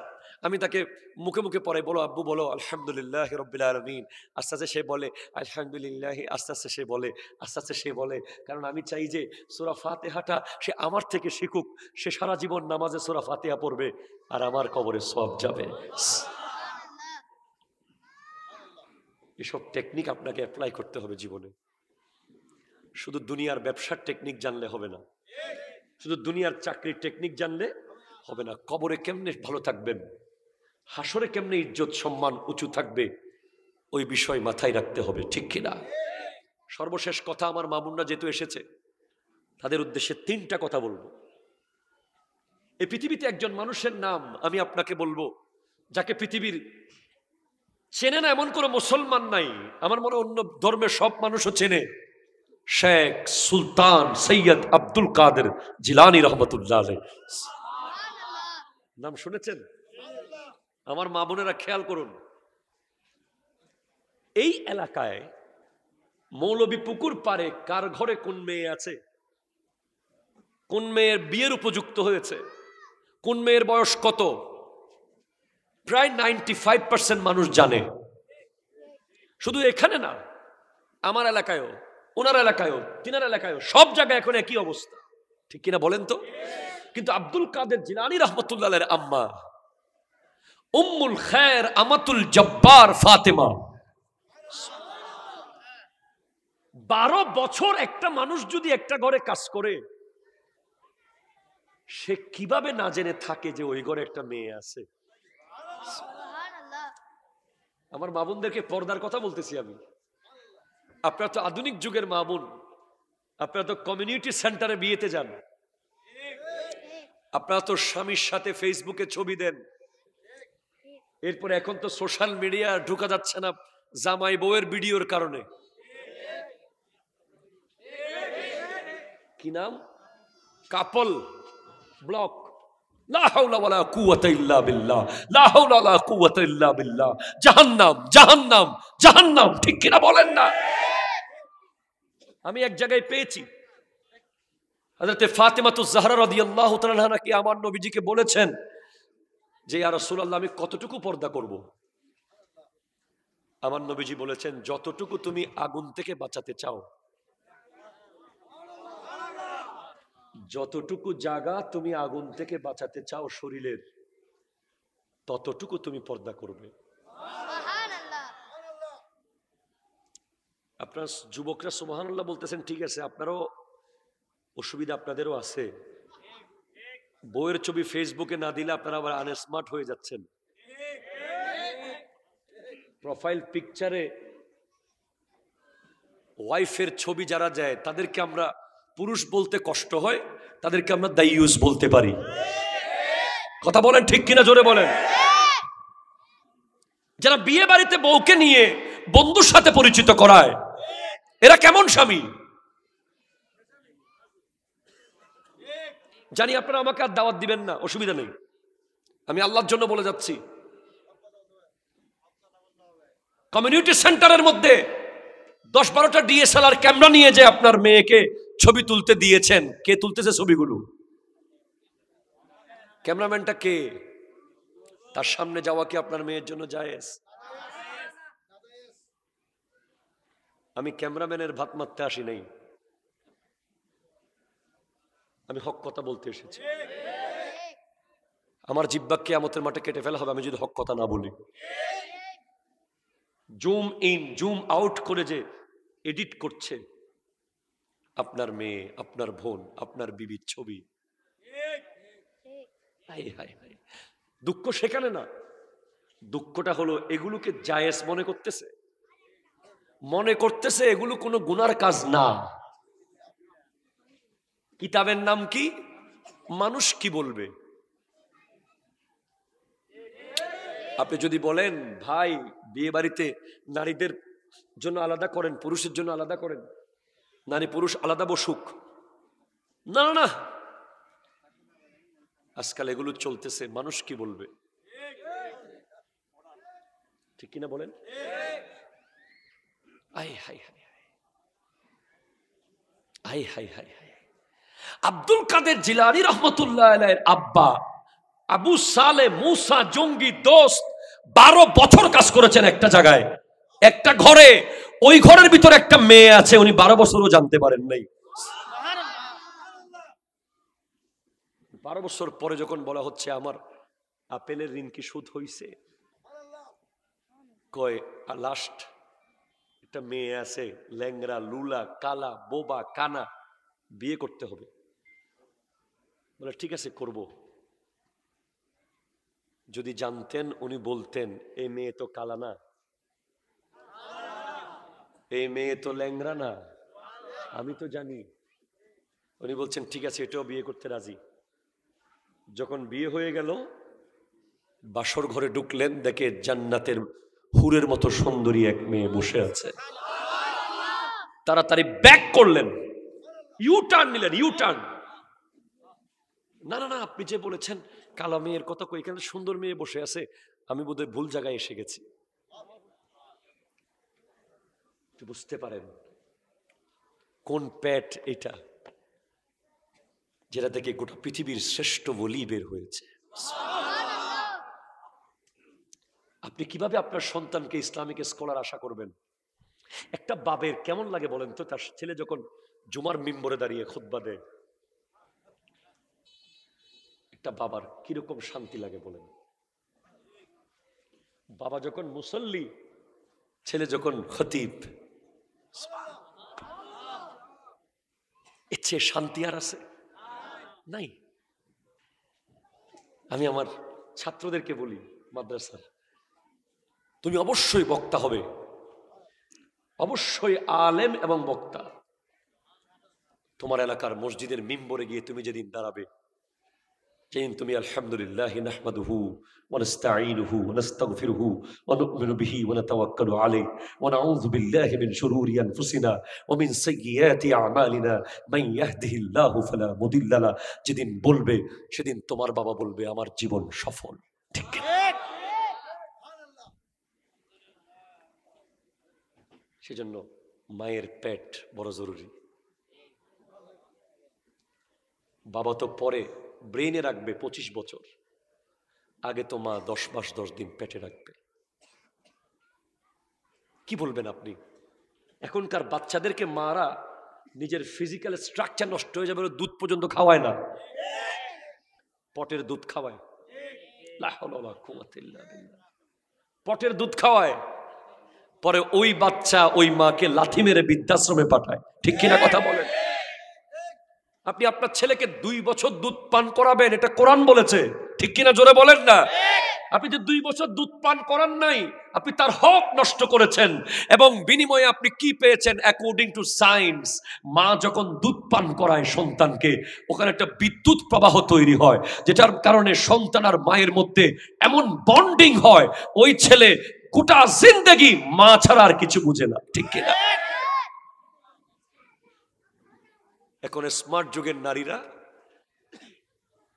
আমি তাকে মুখে মুখে পড়াই, বলো আব্বু বলো আলহামদুলিল্লাহ রাব্বিল আলামিন। আস্তে আস্তে সে বলে আলহামদুলিল্লাহ, আস্তে আস্তে সে বলে, আস্তে আস্তে সে বলে। কারণ আমি চাই যে সূরা ফাতিহাটা সে আমার থেকে শিখুক, সে সারা জীবন নামাজে সূরা ফাতিহা পড়বে আর আমার কবরে সওয়াব যাবে। এসব টেকনিক আপনাকে অ্যাপ্লাই করতে হবে জীবনে। শুধু দুনিয়ার ব্যবসার টেকনিক জানলে হবে না, শুধু দুনিয়ার চাকরির টেকনিক জানলে হবে না। কবরে কেমনে ভালো থাকবেন, হাসরে কেমনে ইজ্জত সম্মান উঁচু থাকবে, ওই বিষয় মাথায় রাখতে হবে, ঠিক কিনা? সর্বশেষ কথা, আমার মামুনরা যেহেতু এসেছে তাদের উদ্দেশ্যে তিনটা কথা বলবো। এই পৃথিবীতে একজন মানুষের নাম আমি আপনাকে বলবো, যাকে পৃথিবীর চেনে না এমন কোনো মুসলমান নাই, আমার মনে অন্য ধর্মের সব মানুষও চেনে। শেখ সুলতান সৈয়দ আব্দুল কাদের জিলানী রহমতুল্লাহ আলাইহি। নাম শুনেছেন? আমার মা বোনেরা খেয়াল করুন, এই এলাকায় মৌলবী পুকুর পারে কার ঘরে কোন মেয়ে আছে, কোন মেয়ের বিয়ের উপযুক্ত হয়েছে, কোন মেয়ের বয়স কত, প্রায় 95% মানুষ জানে। শুধু এখানে না, আমার এলাকায়ও, ওনার এলাকায়ও, তিনার এলাকায়ও, সব জায়গায় এখন একই অবস্থা, ঠিক কিনা বলেন তো? কিন্তু আব্দুল কাদের জিলানী রহমতুল্লাহ আলাইহির আম্মা উম্মুল খায়ের আমাতুল জব্বার ফাতেমা, 12 বছর একটা মানুষ যদি একটা ঘরে কাজ করে, সে কিভাবে না জেনে থাকে যে ওই ঘরে একটা মেয়ে আছে? আমার মা বোনদেরকে পর্দার কথা বলতেছি আমি। আপনারা তো আধুনিক যুগের মা বোন, আপনারা তো কমিউনিটি সেন্টারে বিয়েতে যান, আপনারা তো স্বামীর সাথে ফেসবুকে ছবি দেন, এরপরে এখন তো সোশ্যাল মিডিয়া ঢোকা যাচ্ছে না জামাই বউয়ের ভিডিওর কারণে। কি নাম? কাপল ব্লক। লা হাওলা ওয়ালা কুওয়াতা ইল্লা বিল্লাহ, লা হাওলা ওয়ালা কুওয়াতা ইল্লা বিল্লাহ। জাহান্নাম, জাহান্নাম, জাহান্নাম, ঠিক কিনা বলেন না? আমি এক জায়গায় পেয়েছি, হযরতে ফাতেমাতুজ জাহরা রাদিয়াল্লাহু তাআলা আনহা নাকি আমার নবীজিকে বলেছেন যে ইয়া রাসূলুল্লাহ আমি কতটুকু পর্দা করব? আমার নবীজি বলেছেন যতটুকু তুমি আগুন থেকে বাঁচাতে চাও, যতটুকু জায়গা তুমি আগুন থেকে বাঁচাতে চাও শরীরের, ততটুকু তুমি পর্দা করবে। আপনার যুবকরা সুবহানাল্লাহ বলতেছেন, ঠিক আছে, আপনারও অসুবিধা আপনাদেরও আছে। বউয়ের ছবি ফেসবুকে না দিলে আপনারা আবার আনস্মার্ট হয়ে যাচ্ছেন। প্রোফাইল পিকচারে ওয়াইফের ছবি যারা যায় তাদেরকে আমরা পুরুষ বলতে কষ্ট হয়, তাদেরকে আমরা দাইয়ুস বলতে পারি। কথা বলেন ঠিক কিনা, জোরে বলেন। যারা বিয়ে বাড়িতে বউকে নিয়ে বন্ধুর সাথে পরিচিত করায়, এরা কেমন স্বামী? জানি আপনারা আমাকে আর দাওয়াত দিবেন না, অসুবিধা নেই, আমি আল্লাহর জন্য বলে যাচ্ছি। কমিউনিটি সেন্টারের মধ্যে 10-12টা ডিএসএলআর ক্যামেরা নিয়ে যে আপনার মেয়েকে ছবি তুলতে দিয়েছেন, কে তুলতেছে ছবিগুলো? ক্যামেরাম্যানটা কে? তার সামনে যাওয়া কি আপনার মেয়ের জন্য জায়েজ? আমি ক্যামেরাম্যানের ভাত মারতে আসি নাই, আমি হক কথা বলতে এসেছি। আমার জিহ্বা কিয়ামতের মাঠে কেটে ফেলা হবে আমি যদি হক কথা না বলি। জুম ইন জুম আউট করে যে এডিট করছে আপনার মেয়ে, আপনার বোন, আপনার বিবির ছবি, দুঃখ সেখানে না, দুঃখটা হলো এগুলোকে জায়েজ মনে করতেছে এগুলো কোনো গুনার কাজ না। কিতাবের নাম কি? মানুষ কি বলবে। আপনি যদি বলেন ভাই বিয়ে বাড়িতে নারীদের জন্য আলাদা করেন, পুরুষের জন্য আলাদা করেন, নারী পুরুষ আলাদা বসুক, না না না, আজকাল এগুলো চলতেছে, মানুষ কি বলবে, ঠিক কিনা বলেন? আই হাই হাই হাই হাই হাই হাই। আব্দুল কাদের জিলানী রহমতুল্লাহ আলাইহির আব্বা আবু সালে মুসা জঙ্গি দোস্ত 12 বছর কাজ করেছেন একটা জায়গায়, একটা ঘরে। ওই ঘরের ভিতরে একটা মেয়ে আছে, উনি 12 বছরও জানতে পারেন নাই। 12 বছর পরে যখন বলা হচ্ছে আমার আপেলের ঋণ কি সুদ হইছে, কয় লাস্ট একটা মেয়ে আছে ল্যাংরা লুলা কালা বোবা কানা, বিয়ে করতে হবে। বলে ঠিক আছে করব। যদি জানতেন উনি বলতেন এই মেয়ে তো কালা না, এই মেয়ে তো ল্যাংরা না, আমি তো জানি। উনি বলছেন ঠিক আছে এটাও বিয়ে করতে রাজি। যখন বিয়ে হয়ে গেল, বাসর ঘরে ঢুকলেন, দেখে জান্নাতের হুরের মতো সুন্দরী এক মেয়ে বসে আছে। তাড়াতাড়ি ব্যাক করলেন, ইউ টার্ন নিলেন, ইউ টার্ন। না না না, আপনি যে বলেছেন কালো মেয়ের কথা, কই এখানে সুন্দর মেয়ে বসে আছে, আমি বোধহয় ভুল জায়গায় এসে গেছি। বুঝতে পারেন কোন পেট এটা, যেটা থেকে গোটা পৃথিবীর শ্রেষ্ঠ বলি বের হয়েছে। আপনি কিভাবে আপনার সন্তানকে ইসলামিক স্কলার আশা করবেন? একটা বাবের কেমন লাগে বলেন তো, তার ছেলে যখন জুমার মিম্বরে দাঁড়িয়ে খুতবা দেয়, একটা বাবার কিরকম শান্তি লাগে বলেন? বাবা যখন মুসল্লি, ছেলে যখন খতিব, এর চেয়ে শান্তি আর আছে? নাই। আমি আমার ছাত্রদেরকে বলি মাদ্রাসার, তুমি অবশ্যই বক্তা হবে, অবশ্যই আলেম এবং বক্তা। তোমার এলাকার মসজিদের মিম্বরে গিয়ে তুমি যেদিন দাঁড়াবে, যেদিন তুমি আলহামদুলিল্লাহ নাহমাদুহু ওয়া নাস্তাঈনুহু ওয়া নাস্তাগফিরুহু ওয়া নু'মিনু বিহি ওয়া নাতাওয়াক্কালু আলাইহি ওয়া নাউযু বিল্লাহি মিন শুরুরি আনফুসিনা ওয়া মিন সাইয়্যিয়াতি আমালিনা মান ইয়াহদিহিল্লাহু ফালা মুদিল্লা লাহু, যেদিন বলবে সেদিন তোমার বাবা বলবে আমার জীবন সফল। ঠিক কি? সেজন্য মায়ের পেট বড় জরুরি। বাবা তো পরে ব্রেইনে রাখবে 25 বছর, আগে তো মা 10 মাস 10 দিন পেটে রাখবে। কি বলবেন আপনি? এখনকার বাচ্চাদেরকে মারা নিজের ফিজিক্যাল স্ট্রাকচার নষ্ট হয়ে যাবে, দুধ পর্যন্ত খাওয়ায় না, পটের দুধ খাওয়ায়। লা হাওলা ওয়ালা কুওয়াতা ইল্লা বিল্লাহ। পটের দুধ খাওয়ায়, পরে ওই বাচ্চা ওই মাকে লাথি মেরে বৃদ্ধাশ্রমে পাঠায়। ঠিক কিনা কথা বলেন? আপনি আপনার ছেলেকে 2 বছর দুধ পান করাবেন, এটা কোরআন বলেছে। ঠিক কিনা জোরে বলেন না? আপনি যে 2 বছর দুধ পান করান নাই, আপনি তার হক নষ্ট করেছেন। এবং বিনিময়ে আপনি কি পেয়েছেন? অ্যাকর্ডিং টু সায়েন্স, মা যখন দুধ পান করায় সন্তানকে, ওখানে একটা বিদ্যুৎ প্রবাহ তৈরি হয়, যেটার কারণে সন্তান আর মায়ের মধ্যে এমন বন্ডিং হয়, ওই ছেলে গোটা জিন্দেগি মা ছাড়া আর কিছু বুঝে না। ঠিক কিনা? এখন স্মার্ট যুগের নারীরা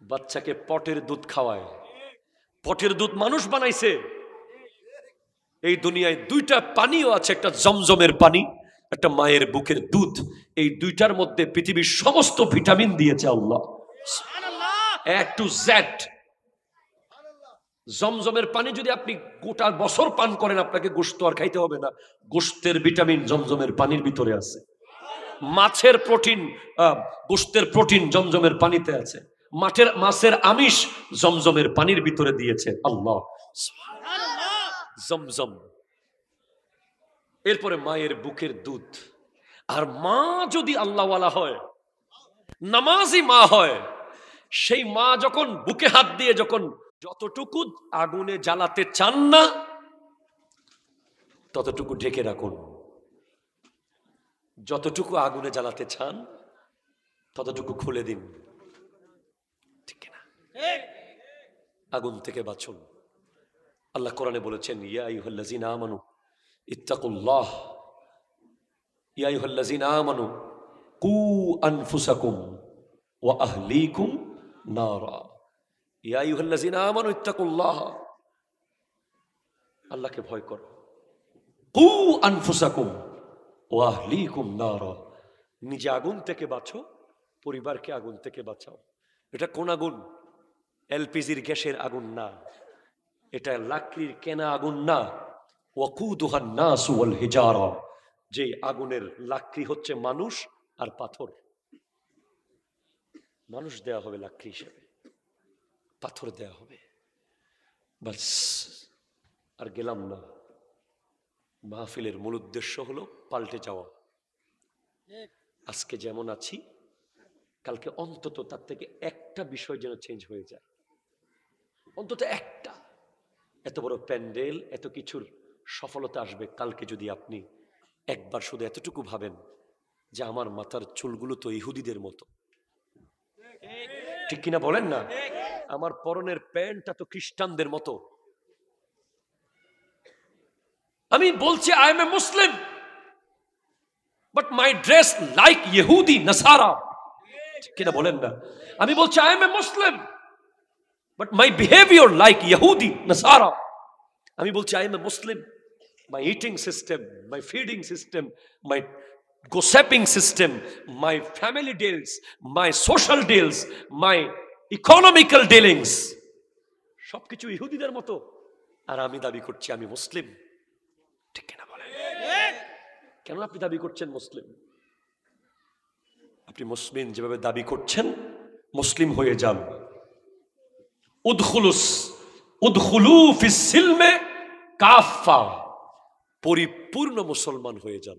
বাচ্চাকে পটের দুধ খাওয়ায়। পটের দুধ মানুষ বানাইছে। এই দুনিয়ায় 2টা পানিও আছে, একটা জমজমের পানি, একটা মায়ের বুকের দুধ। এই 2টার মধ্যে পৃথিবীর সমস্ত ভিটামিন দিয়েছে আল্লাহ, A to Z। জমজমের পানি যদি আপনি গোটা বছর পান করেন, আপনাকে গোশত আর খাইতে হবে না। গোশতের ভিটামিন জমজমের পানির ভিতরে আছে। মাছের প্রোটিন, গোশতের প্রোটিন জমজমের পানিতে আছে। মাছের আমিষ জমজমের পানির ভিতরে দিয়েছে আল্লাহ। জমজম। এরপরে মায়ের বুকের দুধ। আর মা যদি আল্লাহওয়ালা হয়, নামাজি মা হয়, সেই মা যখন বুকে হাত দিয়ে যখন যতটুকু আগুনে জ্বালাতে চান না, ততটুকু ঢেকে রাখুন। যতটুকু আগুনে জ্বালাতে চান ততটুকু খুলে দিন, ঠিক না? আগুন থেকে বাঁচুন। আল্লাহ কোরআনে বলেছেন, ইয়া আইয়ুহাল্লাযীনা আমানু ইত্তাকুল্লাহ, ইয়া আইয়ুহাল্লাযীনা আমানু কু আনফুসাকুম ওয়া আহলিকুম নারা। ইয়া আইয়ুহাল্লাযীনা আমানু ইত্তাকুল্লাহ, আল্লাহকে ভয় করো। কু আনফুসাকুম ওয়া আহলিকুম নারা, নিজে আগুন থেকে বাঁচো, পরিবারকে আগুন থেকে বাঁচাও। এটা কোন আগুন? এলপিজির গ্যাসের আগুন না, এটা লাকড়ির কেনা আগুন না। ওয়াকুদুহান নাসু ওয়াল হিজারা, যে আগুনের লাকড়ি হচ্ছে মানুষ আর পাথর। মানুষ দেয়া হবে লাকড়ি হিসেবে, পাথর দেয়া হবে, বাস। আর গেলাম না। মাহফিলের মূল উদ্দেশ্য হলো পাল্টে যাওয়া। আজকে যেমন আছি, কালকে অন্তত তার থেকে একটা বিষয় যেন চেঞ্জ হয়ে যায়, অন্তত একটা। এত বড় প্যান্ডেল, এত কিছুর সফলতা আসবে কালকে যদি আপনি একবার শুধু এতটুকু ভাবেন যে আমার মাথার চুলগুলো তো ইহুদিদের মতো, ঠিক কিনা বলেন না? আমার পরনের প্যান্টটা তো খ্রিস্টানদের মতো। আমি বলছি I M A Muslim, but my dress like ইহুদি নাসারা, ঠিক কিনা বলেন না? আমি বলছি I M A Muslim, but my behaviour like ইহুদি নাসারা। আমি বলছি I M A Muslim, my eating system, my feeding system, my gossiping system, my family deals, my social deals, my economical dealings, সবকিছু ইহুদিদের মতো। আর আমি দাবি করছি আমি মুসলিম, ঠিক কিনা বলেন? কেন আপনি দাবি করছেন মুসলিম? আপনি মুসলিম যেভাবে দাবি করছেন, মুসলিম হয়ে যান। উদখুলু ফিস সিলমে কাফা, পরিপূর্ণ মুসলমান হয়ে যান।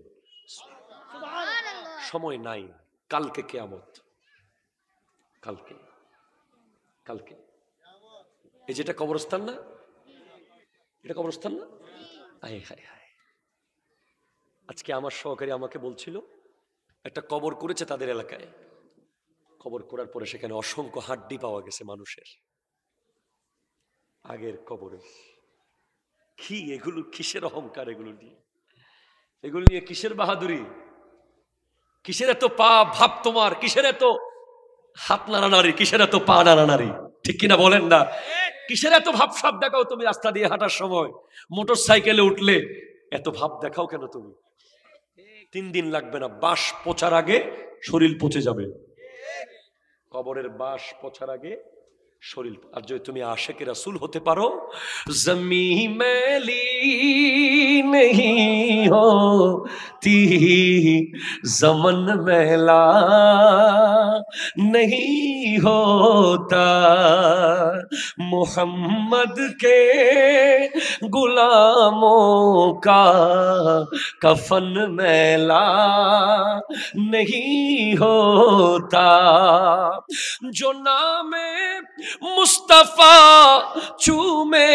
সময় নাই, কালকে কিয়ামত, কালকে, কালকে। এই যেটা কবরস্থান না, এটা কবরস্থান না? আয় হায় হায়, আজকে আমার সহকারী আমাকে বলছিল একটা কবর করেছে তাদের এলাকায়। কবর করার পরে সেখানে অসংখ্য হাড্ডি পাওয়া গেছে মানুষের, আগের কবরে। কি এগুলো, কিসের অহংকার এগুলো নিয়ে? এগুলো নিয়ে কিসের বাহাদুরি? কিসের এত পা ভাব তোমার? কিসের এত হাত নাড়ানাড়ি? কিসের এত পা নাড়ানাড়ি? ঠিক কিনা বলেন না? কিসের এত ভাব সাব দেখাও তুমি রাস্তা দিয়ে হাঁটার সময়? মোটর সাইকেলে উঠলে এত ভাব দেখাও কেন তুমি? 3 দিন লাগবে না, বাঁশ পচার আগে শরীর পচে যাবে। কবরের বাঁশ পচার আগে শরীর। আর যদি তুমি আশিকে রাসূল হতে পারো, জমি মেলি नहीं होती, जमन मैला नहीं होता, मोहम्मद के गुलामों का कफन मैला नहीं होता, जो नामे मुस्तफा चूमे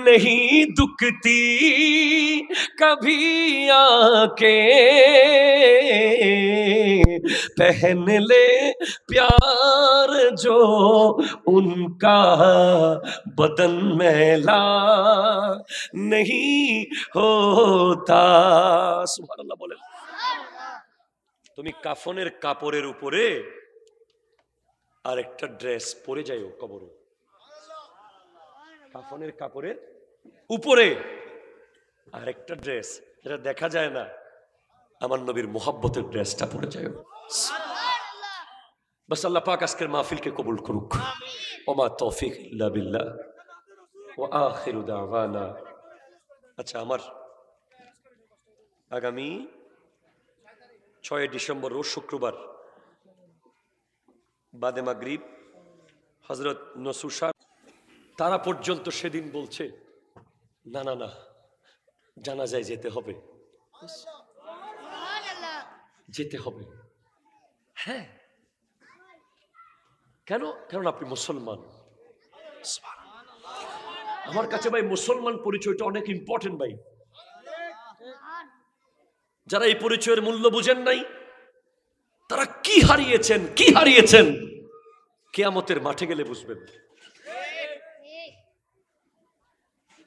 नहीं दुखती कभी आके, पहन ले प्यार जो उनका बदन मैला नहीं होता। सुबहानाल्लाह बोलें। তুমি কাফনের কাপড়ের উপরে আরেকটা ড্রেস পরে যাইও কবরে। কাফনের কাপড়ের উপরে আরেকটা ড্রেস, যেটা দেখা যায় না, আমার নবীর মুহাব্বতের ড্রেসটা পরে যাইও। বাস আল্লাহ পাক আজকের মাহফিলকে কবুল করুক। ওমা তৌফিক ইল্লা বিল্লাহ ওয়া আখিরু দাওয়ানা। আচ্ছা, আমার আগামী 6 ডিসেম্বর রোজ শুক্রবার বাদে মাগরিব হযরত নসুর সাহেব তারা পর্যন্ত সেদিন বলছে না না না, জানাজায় যেতে হবে, যেতে হবে। হ্যাঁ, কেন? কারণ আপনি মুসলমান। আমার কাছে ভাই মুসলমান পরিচয়টা অনেক ইম্পর্টেন্ট ভাই। যারা এই পরিচয়ের মূল্য বুঝেন নাই, তারা কি হারিয়েছেন, কি হারিয়েছেন কিয়ামতের মাঠে গেলে বুঝবেন।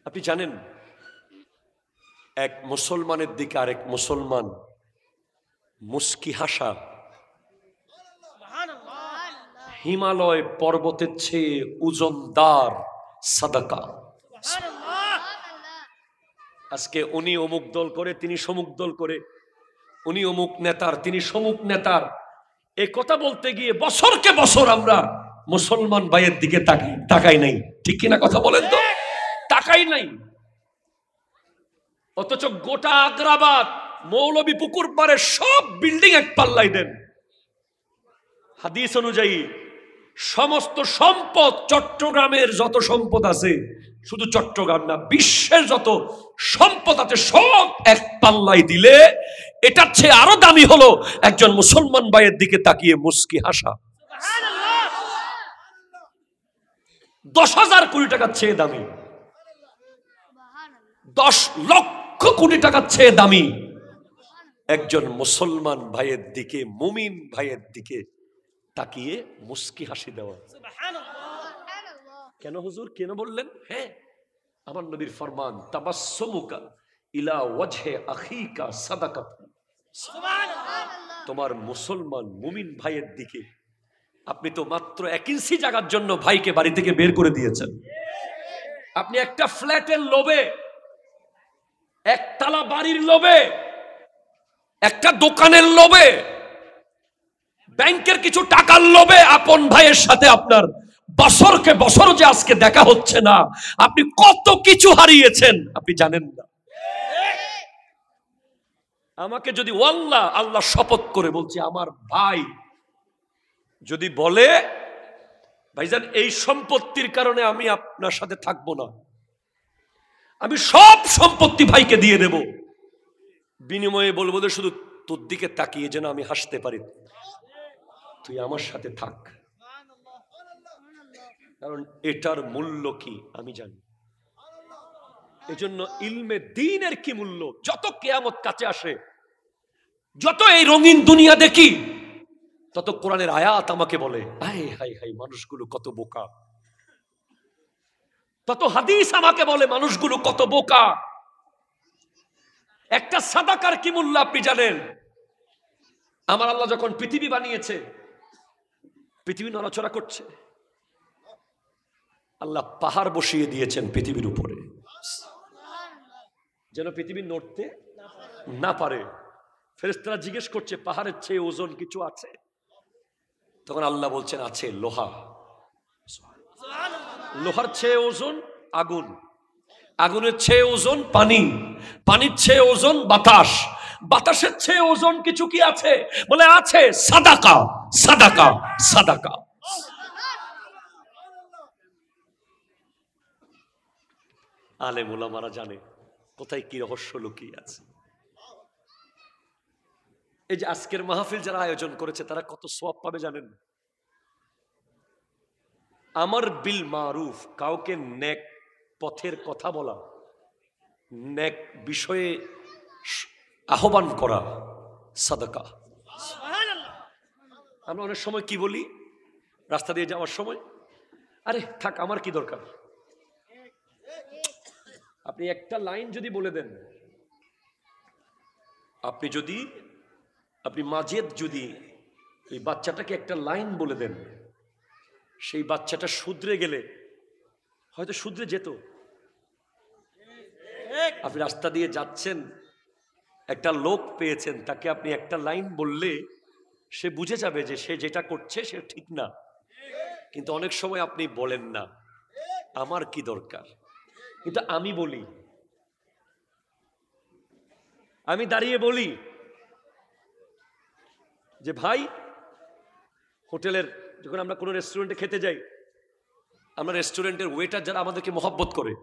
আপনি জানেন, এক মুসলমানের দিকে আরেক মুসলমান মুস্কি হাসা হিমালয় পর্বতের চেয়ে ওজনদার সাদাকা। আজকে উনি অমুক দল করে, তিনি সমুক দল করে, উনি অমুক নেতার, তিনি সমুক নেতার, এই কথা বলতে গিয়ে বছরকে বছর আমরা মুসলমান ভাইয়ের দিকে তাকাই নাই। ঠিক কিনা কথা বলেন তো? তাকাই নাই। অথচ গোটা আগ্রাবাদ, মৌলভী পুকুর পারে সব বিল্ডিং এক পাল্লাই দেন। হাদিস অনুযায়ী সমস্ত সম্পদ, চট্টগ্রামের যত সম্পদ আছে, শুধু চট্টগ্রাম না, বিশ্বের যত সম্পদ আছে সব এক পাল্লাই দিলে এটার চেয়ে আরো দামি হলো একজন মুসলমান ভাইয়ের দিকে তাকিয়ে মুস্কি হাসা। 10,000 কোটি টাকার চেয়ে দামি, 10 লক্ষ কোটি টাকার চেয়ে দামি একজন মুসলমান ভাইয়ের দিকে, মুমিন ভাইয়ের দিকে তাকিয়ে মুস্কি হাসি দেওয়া। কেন হুজুর, কেন বললেন? হ্যাঁ, আমার নবীর ফরমান, তাবাসসুমুকা ইলা ওয়াজহি আখিকা সাদাকাতুন। তোমার মুসলমান মুমিন ভাইয়ের দিকে, আপনি তো মাত্র 1 ইঞ্চি জায়গার জন্য ভাইকে বাড়ি থেকে বের করে দিয়েছেন। আপনি একটা ফ্ল্যাটের লোভে, একতলা বাড়ির লোভে, একটা দোকানের লোভে, ব্যাংকের কিছু টাকার লোভে আপন ভাইয়ের সাথে আপনার বছরকে বছর যে আজকে দেখা হচ্ছে না, আপনি কত কিছু হারিয়েছেন আপনি জানেন না। আমাকে যদি আল্লাহ শপথ করে বলছি, আমার ভাই যদি বলে ভাইজান এই সম্পত্তির কারণে আমি আপনার সাথে থাকবো না, আমি সব সম্পত্তি ভাইকে দিয়ে দেব, বিনিময়ে বলবো যে শুধু তোর দিকে তাকিয়ে যেন আমি হাসতে পারি, তুই আমার সাথে থাক। কারণ এটার মূল্য কি আমি জানি। এজন্য ইলমে দ্বীনের কি মূল্য, যত কিয়ামত কাছে আসে, যত এই রঙিন দুনিয়া দেখি, তত কোরআনের আয়াত আমাকে বলে হায় হায় হায় মানুষগুলো কত বোকা। তত হাদিস আমাকে বলে মানুষগুলো কত বোকা। একটা সাদাকার কি মূল্য আপনি জানেন? আমার আল্লাহ যখন পৃথিবী বানিয়েছে, পৃথিবী নড়াচড়া করছে, আল্লাহ পাহাড় বসিয়ে দিয়েছেন পৃথিবীর উপরে, যেন পৃথিবী নড়তে না পারে। ফেরেশতারা জিজ্ঞেস করছে পাহাড়ের চেয়ে ওজন কিছু আছে? তখন আল্লাহ বলছেন আছে, লোহা। লোহার চেয়ে ওজন আগুন, আগুনের চেয়ে ওজন পানি, পানির চেয়ে ওজন বাতাস, বাতাসের চেয়ে ওজন কিছু কি আছে? বলে আছে সাদাকা, সাদাকা, সাদাকা। আলেম ওলামারা জানে কোথায় কি রহস্য লুকিয়ে আছে। এই যে আজকের মাহফিল যারা আয়োজন করেছে তারা কত সওয়াব পাবে জানেন? আমর বিল মারুফ, কাউকে নেক পথের কথা বলা, নেক বিষয়ে আহ্বান করা সাদাকা। আমরা অনেক সময় কি বলি রাস্তা দিয়ে যাওয়ার সময়, আরে থাক আমার কি দরকার। আপনি একটা লাইন যদি বলে দেন, আপনি মাজেদ যদি এই বাচ্চাটাকে একটা লাইন বলে দেন, সেই বাচ্চাটা শুধরে গেলে হয়তো শুধরে যেত। আপনি রাস্তা দিয়ে যাচ্ছেন, একটা লোক পেয়েছেন, তাকে আপনি একটা লাইন বললে সে বুঝে যাবে যে সে যেটা করছে সে ঠিক না। কিন্তু অনেক সময় আপনি বলেন না আমার কি দরকার, কিন্তু আমি বলি, আমি দাঁড়িয়ে বলি যে ভাই, হোটেলের যখন আমরা কোনো রেস্টুরেন্টে খেতে যাই, আমরা রেস্টুরেন্টের ওয়েটার যারা আমাদেরকে মহব্বত করে,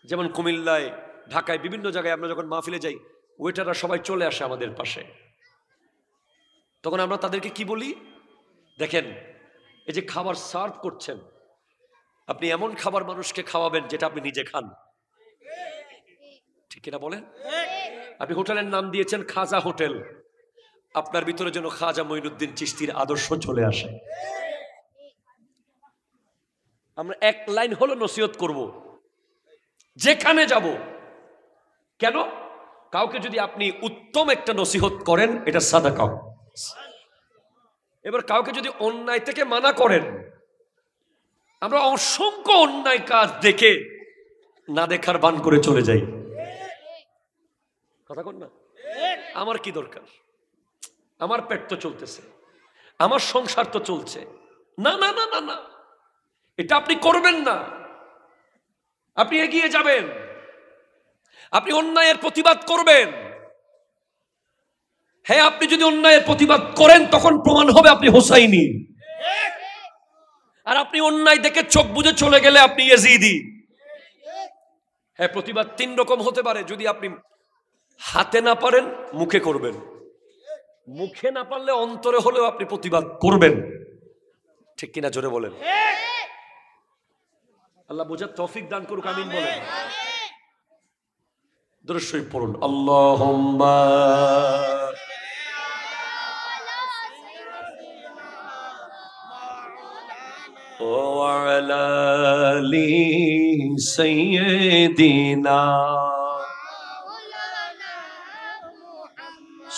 যেমন কুমিল্লায়, ঢাকায়, বিভিন্ন জায়গায় আমরা যখন মাহফিলে যাই, ওয়েটাররা সবাই চলে আসে আমাদের পাশে। তখন আমরা তাদেরকে কি বলি, দেখেন এই যে খাবার সার্ভ করছেন, আপনি এমন খাবার মানুষকে খাওয়াবেন যেটা আপনি নিজে খান। ঠিক কিনা বলেন? আপনি হোটেলের নাম দিয়েছেন খাজা হোটেল, আপনার ভিতরে যেন খাজা মঈনুদ্দিন চিশতির আদর্শ চলে আসে। আমরা এক লাইন হলো নসিহত করব যেখানে যাব। কেন? কাউকে যদি আপনি উত্তম একটা নসিহত করেন, এটা সাদাকা। এবার কাউকে যদি অন্যায় থেকে মানা করেন, আমরা অসংখ্য অন্যায় কাজ দেখে না দেখার বান করে চলে যাই। কথা কন না? আমার কি দরকার, আমার পেট তো চলতেছে, আমার সংসার তো চলছে। না না না না না, এটা আপনি করবেন না। আপনি এগিয়ে যাবেন, আপনি অন্যায়ের প্রতিবাদ করবেন। হ্যাঁ, আপনি যদি অন্যায়ের প্রতিবাদ করেন তখন প্রমাণ হবে আপনি হোসাইনি। আর আপনি অন্যায় দেখে চোখ বুজে চলে গেলে আপনি ইয়াজিদি। হ্যাঁ, প্রতিবাদ তিন রকম হতে পারে। যদি আপনি হাতে না পারেন, মুখে করবেন। মুখে না পারলে অন্তরে হলেও আপনি প্রতিবাদ করবেন। ঠিক কিনা জোরে বলেন। আল্লাহ বোঝার তৌফিক দান করুক, আমিন বলেন। দরুদ শরীফ পড়ুন। আল্লাহুম্মা ওয়া আলা আলি সাইয়্যিদিনা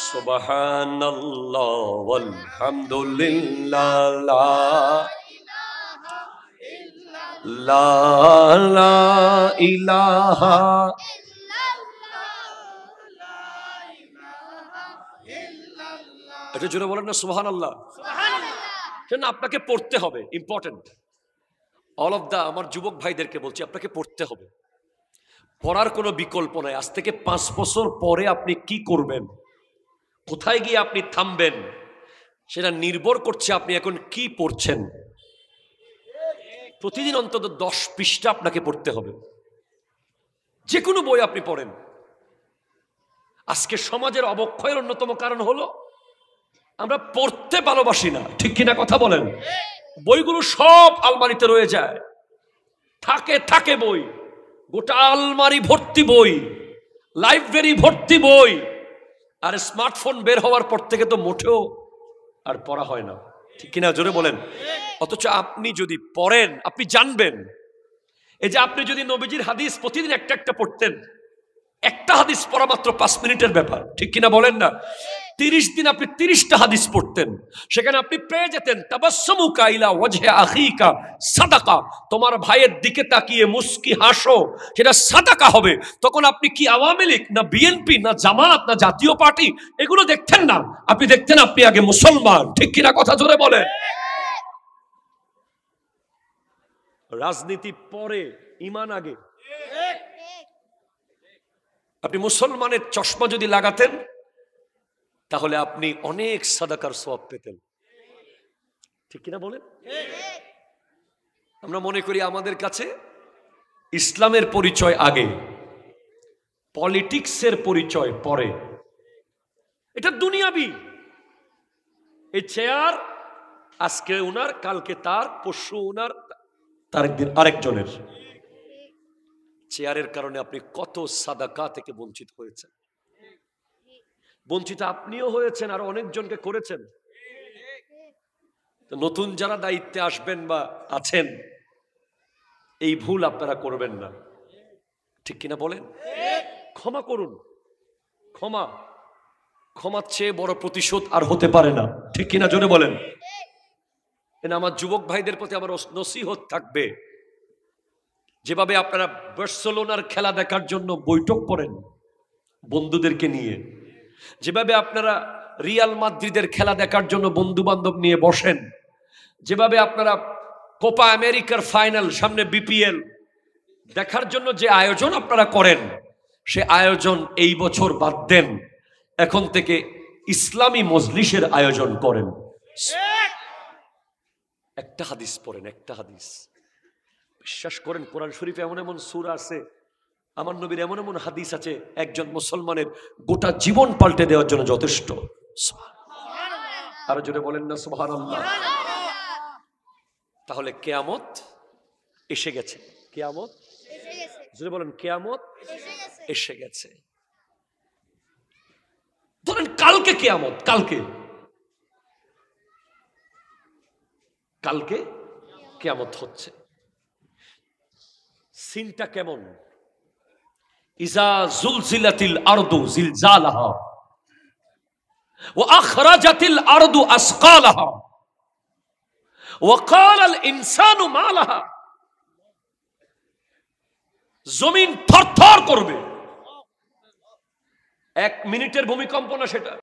সুবহানাল্লাহ ওয়ালহামদুলিল্লাহ লা ইলাহা এটা জোরে বলেন না সুবহানাল্লাহ। সেটা আপনাকে পড়তে হবে, ইম্পর্টেন্ট। অল অফ দা আমার যুবক ভাইদেরকে বলছি, আপনাকে পড়তে হবে। পড়ার কোনো বিকল্প নাই। আজ থেকে 5 বছর পরে আপনি কি করবেন, কোথায় গিয়ে আপনি থামবেন, সেটা নির্ভর করছে আপনি এখন কি পড়ছেন। প্রতিদিন অন্তত 10 পৃষ্ঠা আপনাকে পড়তে হবে, যে কোনো বই আপনি পড়েন। আজকে সমাজের অবক্ষয়ের অন্যতম কারণ হলো আমরা পড়তে ভালোবাসি না। ঠিক কিনা কথা বলেন? বইগুলো সব আলমারিতে রয়ে যায়, থাকে থাকে বই, গোটা আলমারি ভর্তি বই, লাইব্রেরি ভর্তি বই। আর স্মার্টফোন বের হওয়ার পর থেকে তো মোটেও আর পড়া হয় না। ঠিক কিনা জোরে বলেন। অথচ আপনি যদি পড়েন, আপনি জানবেন। এই যে আপনি যদি নবীজির হাদিস প্রতিদিন একটা একটা পড়তেন, একটা হাদিস পড়া মাত্র 5 মিনিটের ব্যাপার। ঠিক কিনা বলেন না? 30 দিন আপনি 30টা হাদিস পড়তেন, সেখানে আপনি পেয়ে যেতেন তাবাসসুমুকা ইলা ওয়াজহি আখিকা সাদাকা। তোমার ভাইয়ের দিকে তাকিয়ে মুস্কি হাসো, সেটা সাদাকা হবে। তখন আপনি কি আওয়ামী লীগ না বিএনপি না জামাত না জাতীয় পার্টি এগুলো দেখতেন না, আপনি দেখতেন আপনি আগে মুসলমান। ঠিক কিনা কথা জোরে বলেন। রাজনীতি পরে, ঈমান আগে। আপনি মুসলমানের চশমা যদি লাগাতেন তাহলে আপনি অনেক সাদাকার সওয়াব পেতেন। ঠিক কিনা বলেন? আমরা মনে করি আমাদের কাছে ইসলামের পরিচয় আগে, পলিটিক্সের পরিচয় পরে। এটা দুনিয়াবি। এই চেয়ার আজকে উনার, কালকে তার, পরশু উনার, তার একদিন আরেকজনের। চেয়ারের কারণে আপনি কত সাদাকা থেকে বঞ্চিত হয়েছেন। বঞ্চিত আপনিও হয়েছেন, আর অনেকজনকে করেছেন। নতুন যারা দায়িত্বে আসবেন বা আছেন, এই ভুল আপনারা করবেন না। ঠিক কিনা বলেন? ক্ষমা করুন। ক্ষমা, ক্ষমার চেয়ে বড় প্রতিশোধ আর হতে পারে না। ঠিক কিনা জোরে বলেন। আমার যুবক ভাইদের প্রতি আমার নসিহত থাকবে, যেভাবে আপনারা বার্সেলোনার খেলা দেখার জন্য বৈঠক করেন বন্ধুদেরকে নিয়ে, যেভাবে আপনারা রিয়াল মাদ্রিদের খেলা দেখার জন্য বন্ধু বান্ধব নিয়ে বসেন, যেভাবে আপনারা কোপা আমেরিকার ফাইনাল, সামনে বিপিএল দেখার জন্য যে আয়োজন আপনারা করেন, সে আয়োজন এই বছর বাদ দেন, এখন থেকে ইসলামী মজলিসের আয়োজন করেন। একটা হাদিস পড়েন, একটা হাদিস। বিশ্বাস করেন, কোরআন শরীফে এমন এমন সূরা আছে, আমার নবীর এমন এমন হাদিস আছে, একজন মুসলমানের গোটা জীবন পাল্টে দেওয়ার জন্য যথেষ্ট। আরো জোরে বলেন না সুবহানাল্লাহ। তাহলে কিয়ামত এসে গেছে। কিয়ামত জোরে বলেন, কিয়ামত এসে গেছে। ধরেন কালকে কালকে কিয়ামত, কালকে কালকে কিয়ামত হচ্ছে। সিনটা কেমন? ইজা জুলজিলাতিল আরদু জিলজালাহা ওয়া আখরাজাতিল আরদু আসকালাহা ওয়া ক্বালাল ইনসানু মা লাহা। জমিন থরথর করবে। 1 মিনিটের ভূমিকম্প না সেটা।